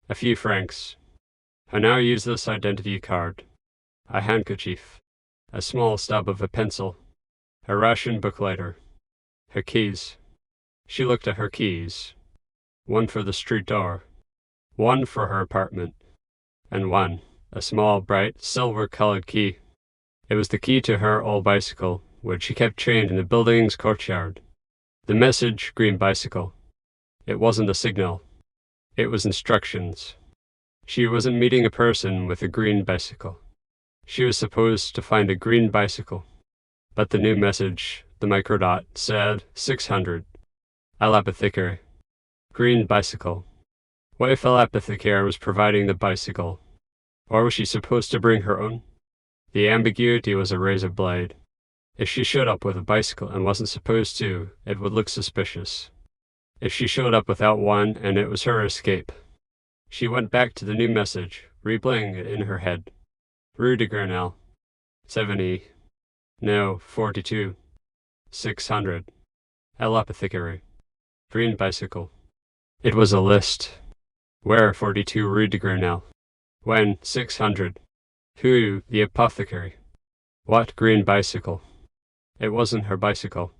A few francs. Her now useless identity card. A handkerchief. A small stub of a pencil. A ration book lighter. Her keys. She looked at her keys. One for the street door. One for her apartment. And one, a small, bright, silver-colored key. It was the key to her old bicycle, which she kept chained in the building's courtyard. The message, green bicycle. It wasn't a signal. It was instructions. She wasn't meeting a person with a green bicycle. She was supposed to find a green bicycle. But the new message, the microdot, said 600. Apothecary. Green bicycle. What if Apothecary was providing the bicycle? Or was she supposed to bring her own? The ambiguity was a razor blade. If she showed up with a bicycle and wasn't supposed to, it would look suspicious. If she showed up without one and it was her escape. She went back to the new message, replaying it in her head. Rue de Grenelle. 70. No, 42. 600. Apothecary. Green bicycle. It was a list. Where 42 Rue de Grenelle? When 600? Who the apothecary? What green bicycle? It wasn't her bicycle.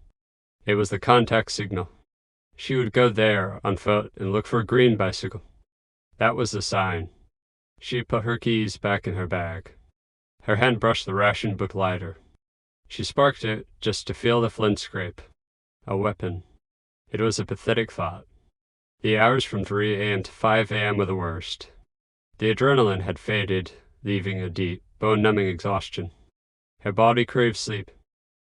It was the contact signal. She would go there on foot and look for a green bicycle. That was the sign. She put her keys back in her bag. Her hand brushed the ration book lighter. She sparked it just to feel the flint scrape. A weapon. It was a pathetic thought. The hours from 3 a.m. to 5 a.m. were the worst. The adrenaline had faded, leaving a deep, bone-numbing exhaustion. Her body craved sleep.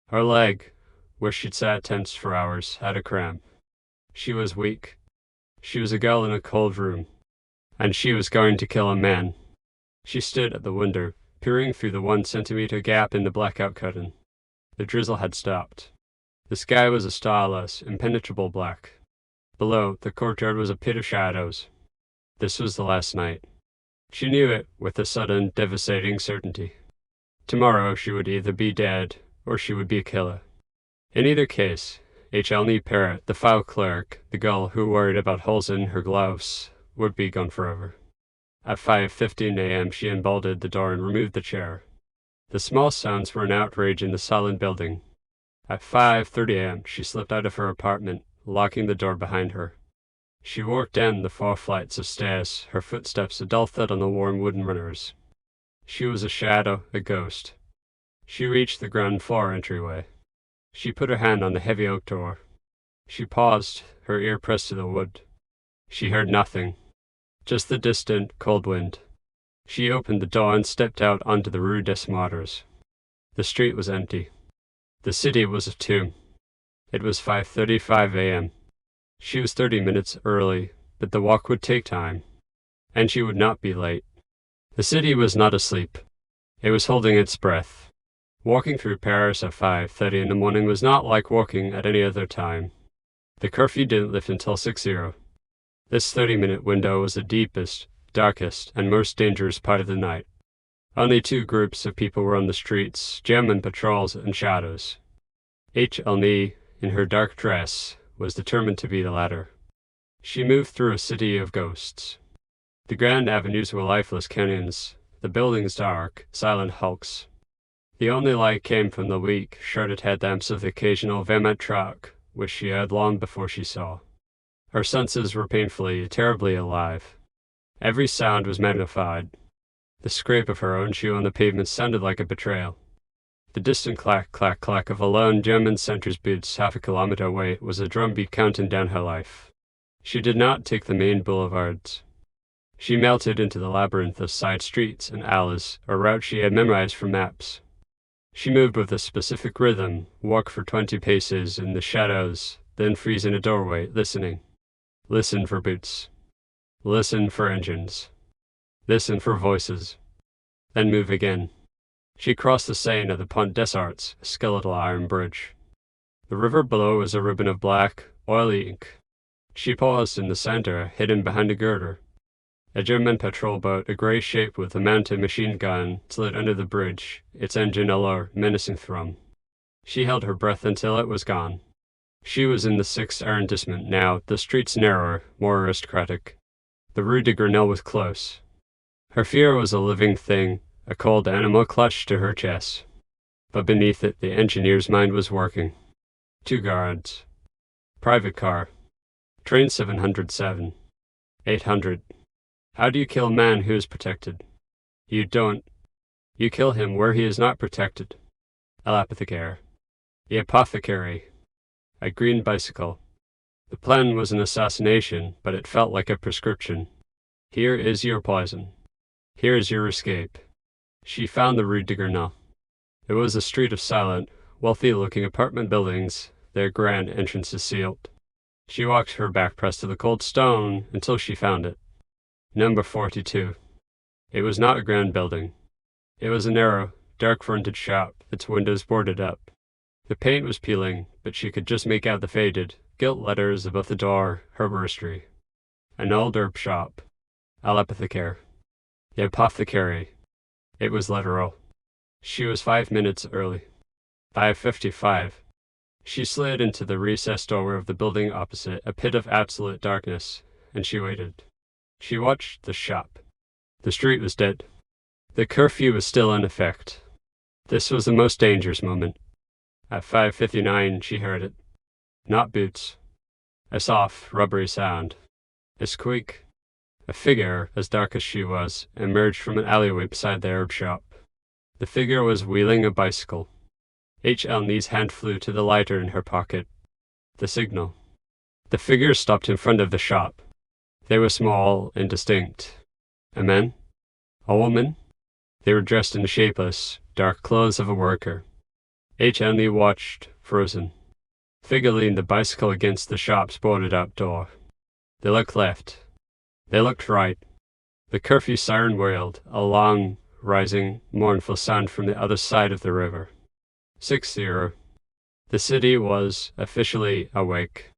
Her leg, where she'd sat tense for hours, had a cramp. She was weak. She was a girl in a cold room. And she was going to kill a man. She stood at the window, peering through the 1 centimeter gap in the blackout curtain. The drizzle had stopped. The sky was a starless, impenetrable black. Below, the courtyard was a pit of shadows. This was the last night. She knew it with a sudden, devastating certainty. Tomorrow she would either be dead, or she would be a killer. In either case, Hélène Parrott, the file clerk, the girl who worried about holes in her gloves, would be gone forever. At 5:15 a.m. she unbolted the door and removed the chair. The small sounds were an outrage in the silent building. At 5:30 a.m. she slipped out of her apartment, locking the door behind her. She walked down the 4 flights of stairs, her footsteps a dull thud on the warm wooden runners. She was a shadow, a ghost. She reached the ground floor entryway. She put her hand on the heavy oak door. She paused, her ear pressed to the wood. She heard nothing, just the distant, cold wind. She opened the door and stepped out onto the Rue des Martyrs. The street was empty. The city was a tomb. It was 5:35 a.m. She was 30 minutes early, but the walk would take time, and she would not be late. The city was not asleep. It was holding its breath. Walking through Paris at 5:30 in the morning was not like walking at any other time. The curfew didn't lift until 6:00. This 30-minute window was the deepest, darkest, and most dangerous part of the night. Only 2 groups of people were on the streets, German patrols and shadows. Hélène, in her dark dress, was determined to be the latter. She moved through a city of ghosts. The grand avenues were lifeless canyons, the buildings dark, silent hulks. The only light came from the weak, shrouded headlamps of the occasional Vermont truck, which she heard long before she saw. Her senses were painfully, terribly alive. Every sound was magnified. The scrape of her own shoe on the pavement sounded like a betrayal. The distant clack, clack, clack of a lone German sentry's boots half a kilometer away was a drumbeat counting down her life. She did not take the main boulevards. She melted into the labyrinth of side streets and alleys, a route she had memorized from maps. She moved with a specific rhythm, walked for 20 paces in the shadows, then freeze in a doorway, listening. Listen for boots. Listen for engines. Listen for voices. Then move again. She crossed the Seine at the Pont des Arts, a skeletal iron bridge. The river below was a ribbon of black, oily ink. She paused in the center, hidden behind a girder. A German patrol boat, a grey shape with a mounted machine gun, slid under the bridge, its engine a low, menacing thrum. She held her breath until it was gone. She was in the 6th arrondissement now, the streets narrower, more aristocratic. The Rue de Grenelle was close. Her fear was a living thing, a cold animal clutched to her chest. But beneath it, the engineer's mind was working. 2 guards. Private car. Train 707. 800. How do you kill a man who is protected? You don't. You kill him where he is not protected. L'apothecary. The apothecary. A green bicycle. The plan was an assassination, but it felt like a prescription. Here is your poison. Here is your escape. She found the Rue de Grenelle. It was a street of silent, wealthy-looking apartment buildings, their grand entrances sealed. She walked her back pressed to the cold stone until she found it. Number 42. It was not a grand building. It was a narrow, dark-fronted shop, its windows boarded up. The paint was peeling, but she could just make out the faded, gilt letters above the door, herboristry. An old herb shop. L'apothecary. The apothecary. It was literal. She was 5 minutes early. 5:55. She slid into the recessed doorway of the building opposite, a pit of absolute darkness, and she waited. She watched the shop. The street was dead. The curfew was still in effect. This was the most dangerous moment. At 5:59 she heard it. Not boots. A soft, rubbery sound. A squeak. A figure, as dark as she was, emerged from an alleyway beside the herb shop. The figure was wheeling a bicycle. Helene's hand flew to the lighter in her pocket. The signal. The figures stopped in front of the shop. They were small, indistinct. A man? A woman? They were dressed in the shapeless, dark clothes of a worker. Helene watched, frozen. The figure leaned the bicycle against the shop's boarded-up door. They looked left. They looked right. The curfew siren wailed, a long, rising, mournful sound from the other side of the river. 6-0. The city was officially awake.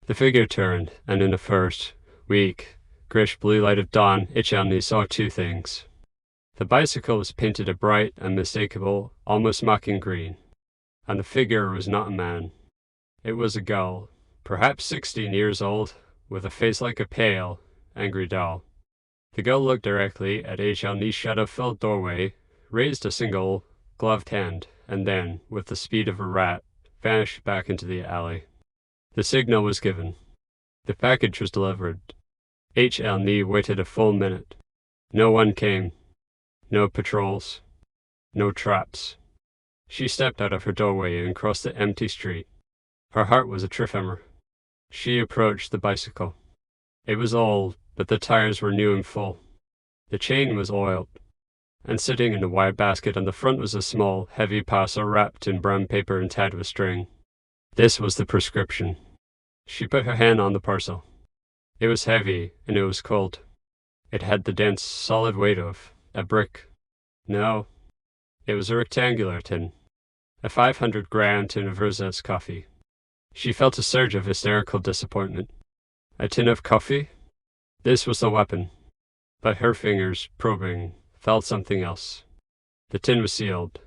The figure turned, and in the first, weak, grayish-blue light of dawn, Helene saw two things. The bicycle was painted a bright, unmistakable, almost mocking green, and the figure was not a man. It was a girl, perhaps 16 years old, with a face like a pale, angry doll. The girl looked directly at Helene's shadow-filled doorway, raised a single, gloved hand, and then, with the speed of a rat, vanished back into the alley. The signal was given. The package was delivered. Helene waited a full minute. No one came. No patrols. No traps. She stepped out of her doorway and crossed the empty street. Her heart was a tremor. She approached the bicycle. It was old, but the tires were new and full. The chain was oiled, and sitting in a wide basket on the front was a small, heavy parcel wrapped in brown paper and tied with string. This was the prescription. She put her hand on the parcel. It was heavy, and it was cold. It had the dense, solid weight of a brick. No, it was a rectangular tin. A 500-gram tin of Rosette's coffee. She felt a surge of hysterical disappointment. A tin of coffee? This was the weapon. But her fingers, probing, felt something else. The tin was sealed,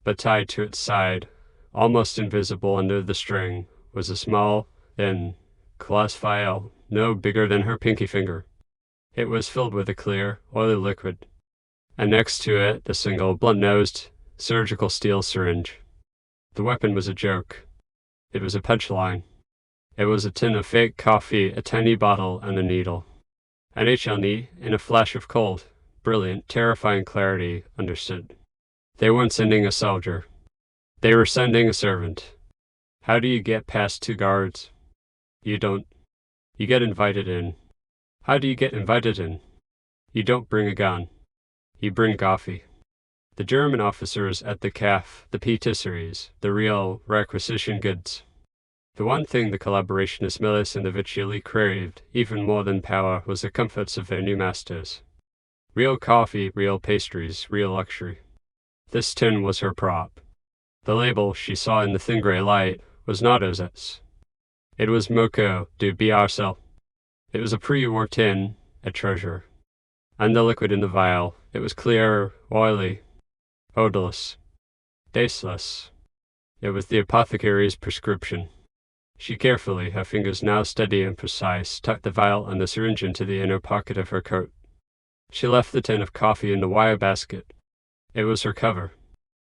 but tied to its side, almost invisible under the string, was a small, thin, glass vial, no bigger than her pinky finger. It was filled with a clear, oily liquid, and next to it the single, blunt-nosed, surgical steel syringe. The weapon was a joke. It was a punchline. It was a tin of fake coffee, a tiny bottle, and a needle. And Helene, in a flash of cold, brilliant, terrifying clarity, understood. They weren't sending a soldier. They were sending a servant. How do you get past 2 guards? You don't. You get invited in. How do you get invited in? You don't bring a gun. You bring coffee. The German officers at the cafe, the patisseries, the real requisition goods. The one thing the collaborationist Millis and the Vituli craved, even more than power, was the comforts of their new masters. Real coffee, real pastries, real luxury. This tin was her prop. The label she saw in the thin grey light was not Rosette's. It was Moco du Biarcel. It was a pre-war tin, a treasure. And the liquid in the vial, it was clear, oily, odorless, tasteless. It was the apothecary's prescription. She carefully, her fingers now steady and precise, tucked the vial and the syringe into the inner pocket of her coat. She left the tin of coffee in the wire basket. It was her cover.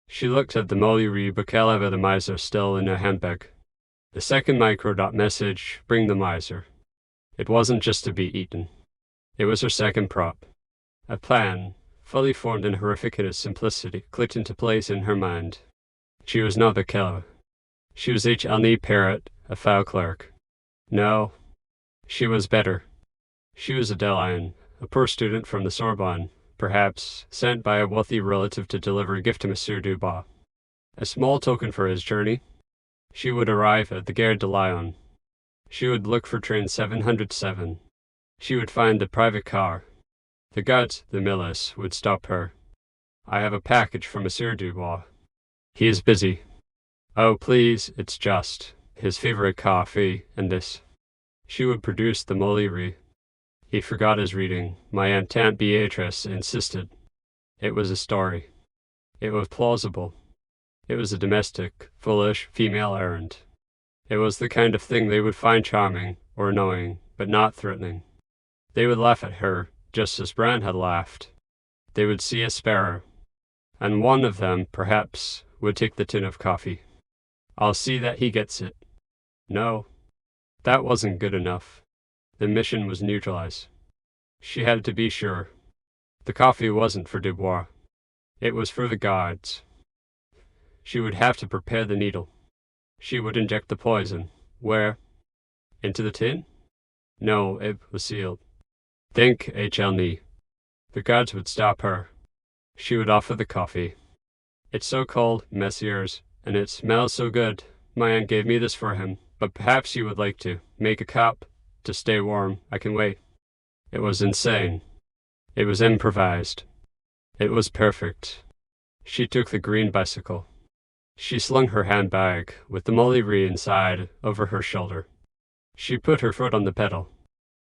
She looked at the Molly bouquet of the miser still in her handbag. The second microdot message, bring the miser. It wasn't just to be eaten. It was her second prop. A plan, fully formed and horrific in its simplicity, clicked into place in her mind. She was not the killer. She was Helene Parrott, a file-clerk. No, she was better. She was Adeline, a poor student from the Sorbonne, perhaps sent by a wealthy relative to deliver a gift to Monsieur Dubois. A small token for his journey. She would arrive at the Gare de Lyon. She would look for train 707. She would find the private car. The guards, the Millis, would stop her. I have a package from Monsieur Dubois. He is busy. Oh, please, it's just his favorite coffee, and this. She would produce the Molly. He forgot his reading. My Aunt Beatrice insisted. It was a story. It was plausible. It was a domestic, foolish, female errand. It was the kind of thing they would find charming, or annoying, but not threatening. They would laugh at her, just as Brand had laughed. They would see a Sparrow. And one of them, perhaps, would take the tin of coffee. I'll see that he gets it. No, that wasn't good enough. The mission was neutralized. She had to be sure. The coffee wasn't for Dubois. It was for the guards. She would have to prepare the needle. She would inject the poison. Where? Into the tin? No, it was sealed. Think, Hélène. The guards would stop her. She would offer the coffee. It's so cold, messieurs, and it smells so good. My aunt gave me this for him, but perhaps you would like to make a cup to stay warm. I can wait. It was insane. It was improvised. It was perfect. She took the green bicycle. She slung her handbag, with the mullery inside, over her shoulder. She put her foot on the pedal.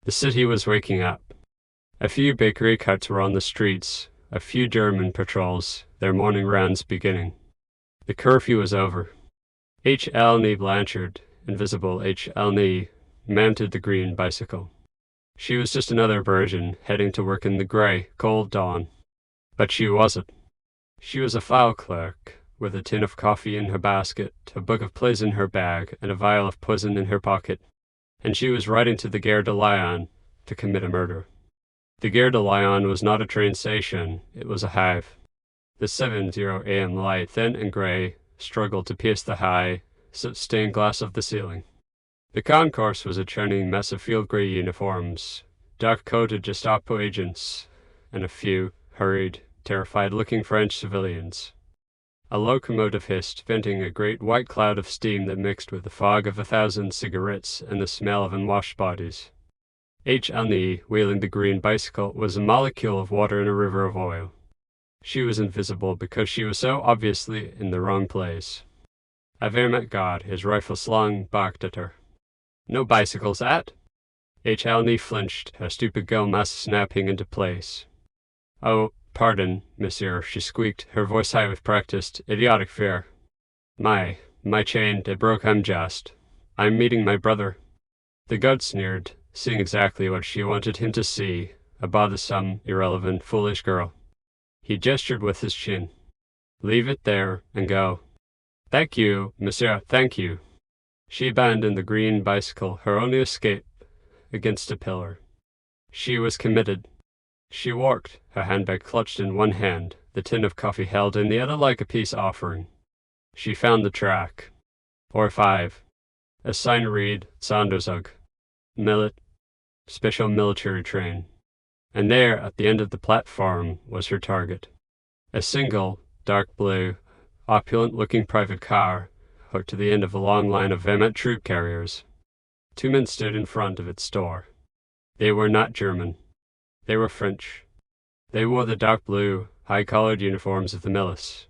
The city was waking up. A few bakery carts were on the streets, a few German patrols, their morning rounds beginning. The curfew was over. Hélène Blanchard, invisible Hélène, mounted the green bicycle. She was just another version, heading to work in the grey, cold dawn. But she wasn't. She was a file-clerk, with a tin of coffee in her basket, a book of plays in her bag, and a vial of poison in her pocket. And she was riding to the Gare de Lyon to commit a murder. The Gare de Lyon was not a train station, it was a hive. The 7:00 a.m. light, thin and grey, struggled to pierce the high, soot-stained glass of the ceiling. The concourse was a churning mess of field-grey uniforms, dark-coated Gestapo agents, and a few hurried, terrified-looking French civilians. A locomotive hissed, venting a great white cloud of steam that mixed with the fog of 1,000 cigarettes and the smell of unwashed bodies. Hélène, wheeling the green bicycle, was a molecule of water in a river of oil. She was invisible because she was so obviously in the wrong place. A Wehrmacht guard, his rifle slung, barked at her. No bicycles, at? Hélène flinched, her stupid gum mask snapping into place. Oh, pardon, monsieur, she squeaked, her voice high with practiced, idiotic fear. My chain, it broke, I'm meeting my brother. The guard sneered, seeing exactly what she wanted him to see, a bothersome, irrelevant, foolish girl. He gestured with his chin. Leave it there, and go. Thank you, monsieur, thank you. She abandoned the green bicycle, her only escape, against a pillar. She was committed. She walked, her handbag clutched in one hand, the tin of coffee held in the other like a peace offering. She found the track. 4-5. A sign read, Sonderzug. Special military train. And there, at the end of the platform, was her target. A single, dark blue, opulent-looking private car, hooked to the end of a long line of Wehrmacht troop carriers. 2 men stood in front of its door. They were not German. They were French. They wore the dark blue, high-collared uniforms of the milice.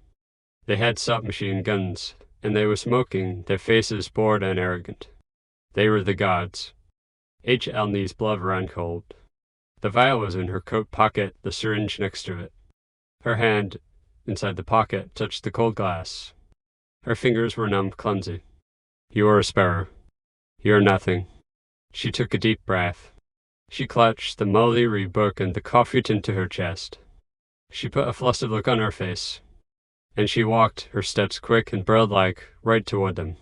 They had submachine guns, and they were smoking, their faces bored and arrogant. They were the gods. Helene's blood ran cold. The vial was in her coat pocket, the syringe next to it. Her hand, inside the pocket, touched the cold glass. Her fingers were numb, clumsy. You are a Sparrow. You are nothing. She took a deep breath. She clutched the mullery book and the coffee tin to her chest. She put a flustered look on her face, and she walked, her steps quick and bird-like, right toward them.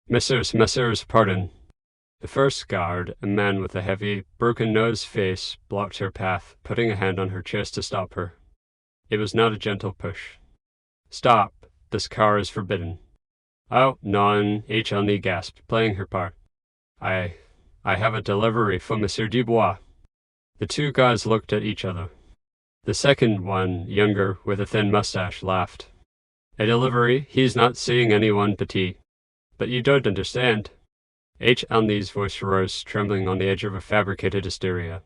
Messieurs, pardon. The first guard, a man with a heavy, broken-nosed face, blocked her path, putting a hand on her chest to stop her. It was not a gentle push. Stop. This car is forbidden. Oh, non, Hélène gasped, playing her part. I have a delivery for Monsieur Dubois. The 2 guards looked at each other. The second one, younger, with a thin mustache, laughed. A delivery? He's not seeing anyone, petit. But you don't understand. Helene's voice rose, trembling on the edge of a fabricated hysteria.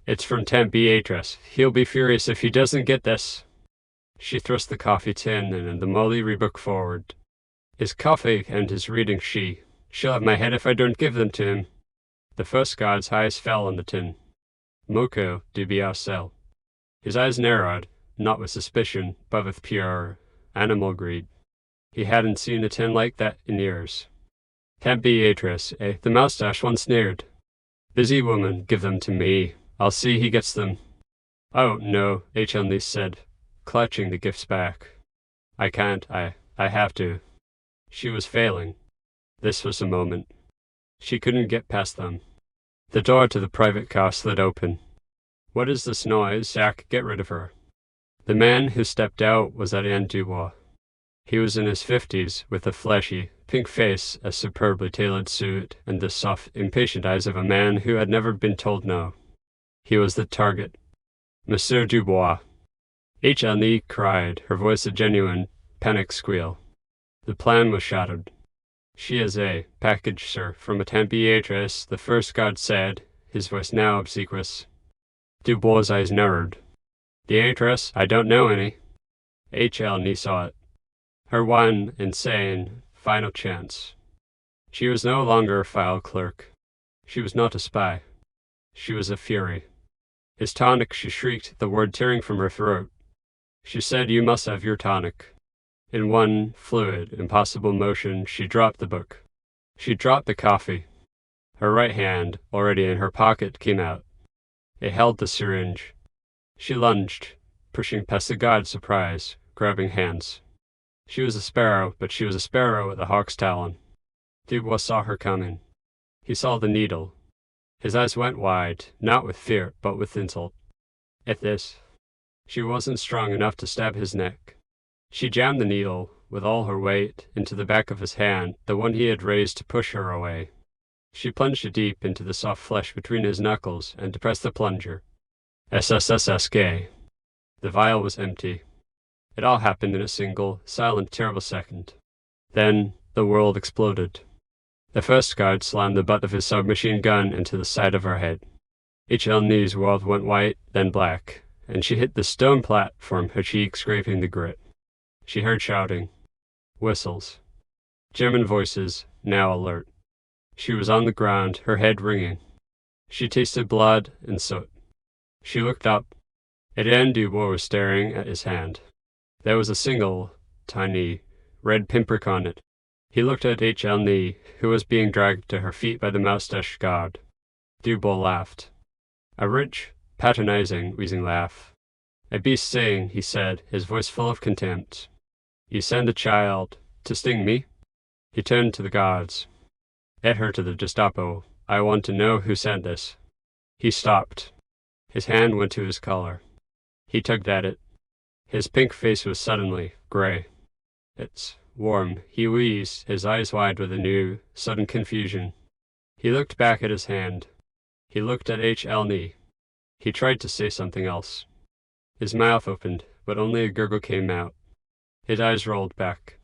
It's from Temp Beatrice. He'll be furious if he doesn't get this. She thrust the coffee tin and the mullery book forward. His coffee and his reading she'll have my head if I don't give them to him. The first guard's eyes fell on the tin. Moko du Biarcel. His eyes narrowed, not with suspicion, but with pure, animal greed. He hadn't seen a tin like that in years. Temp Beatrice, the moustache one sneered. Busy woman, give them to me. I'll see he gets them. Oh, no, Hélène said, clutching the gifts back. I can't, I have to. She was failing. This was the moment. She couldn't get past them. The door to the private car slid open. What is this noise? Zach, get rid of her. The man who stepped out was Hélène Dubois. He was in his 50s, with a fleshy, pink face, a superbly tailored suit, and the soft, impatient eyes of a man who had never been told no. He was the target. Monsieur Dubois. Hélène cried, her voice a genuine, panic squeal. The plan was shattered. She is a package, sir, from a Tempe address, the first guard said, his voice now obsequious. Dubois' eyes narrowed. The address? I don't know any. Hélène saw it. Her one, insane, final chance. She was no longer a file clerk. She was not a spy. She was a fury. His tonic, she shrieked, the word tearing from her throat. She said, you must have your tonic. In one fluid, impossible motion, she dropped the book. She dropped the coffee. Her right hand, already in her pocket, came out. It held the syringe. She lunged, pushing past the guard's surprise, grabbing hands. She was a sparrow, but she was a sparrow with a hawk's talon. Dubois saw her coming. He saw the needle. His eyes went wide, not with fear, but with insult. At this, she wasn't strong enough to stab his neck. She jammed the needle, with all her weight, into the back of his hand, the one he had raised to push her away. She plunged it deep into the soft flesh between his knuckles and depressed the plunger. SSSSK. The vial was empty. It all happened in a single, silent, terrible second. Then the world exploded. The first guard slammed the butt of his submachine gun into the side of her head. Helene's world went white, then black, and she hit the stone platform, her cheek scraping the grit. She heard shouting. Whistles. German voices, now alert. She was on the ground, her head ringing. She tasted blood and soot. She looked up. Hélène Dubois was staring at his hand. There was a single, tiny, red pinprick on it. He looked at Hélène, who was being dragged to her feet by the moustached guard. Dubois laughed. A rich, patronizing, wheezing laugh. A beast saying, he said, his voice full of contempt. You send a child to sting me? He turned to the guards. Get her to the Gestapo. I want to know who sent this. He stopped. His hand went to his collar. He tugged at it. His pink face was suddenly gray. It's warm. He wheezed, his eyes wide with a new, sudden confusion. He looked back at his hand. He looked at Hélène. He tried to say something else. His mouth opened, but only a gurgle came out. His eyes rolled back.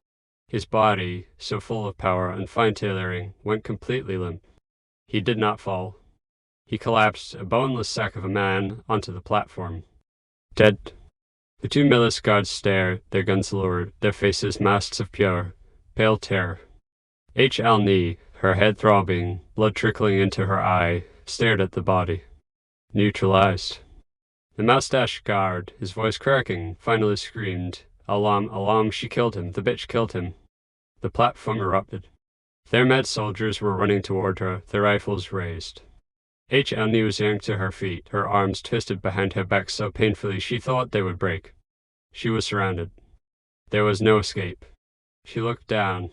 His body, so full of power and fine tailoring, went completely limp. He did not fall. He collapsed, a boneless sack of a man, onto the platform. Dead. The two milice guards stared, their guns lowered, their faces masks of pure, pale terror. Hélène, her head throbbing, blood trickling into her eye, stared at the body. Neutralized. The moustached guard, his voice cracking, finally screamed, Alarm, alarm, she killed him, the bitch killed him. The platform erupted. Their mad soldiers were running toward her, their rifles raised. Hélène was yanked to her feet, her arms twisted behind her back so painfully she thought they would break. She was surrounded. There was no escape. She looked down.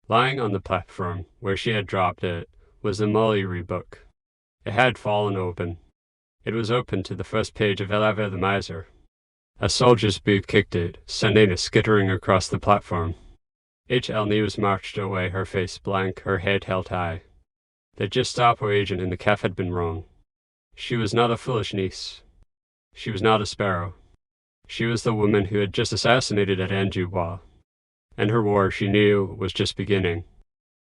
Lying on the platform, where she had dropped it, was the Molière book. It had fallen open. It was open to the first page of Elave the Miser. A soldier's boot kicked it, sending it skittering across the platform. Hélène was marched away, her face blank, her head held high. The Gestapo agent in the cafe had been wrong. She was not a foolish niece. She was not a sparrow. She was the woman who had just assassinated Hélène Dubois. And her war, she knew, was just beginning.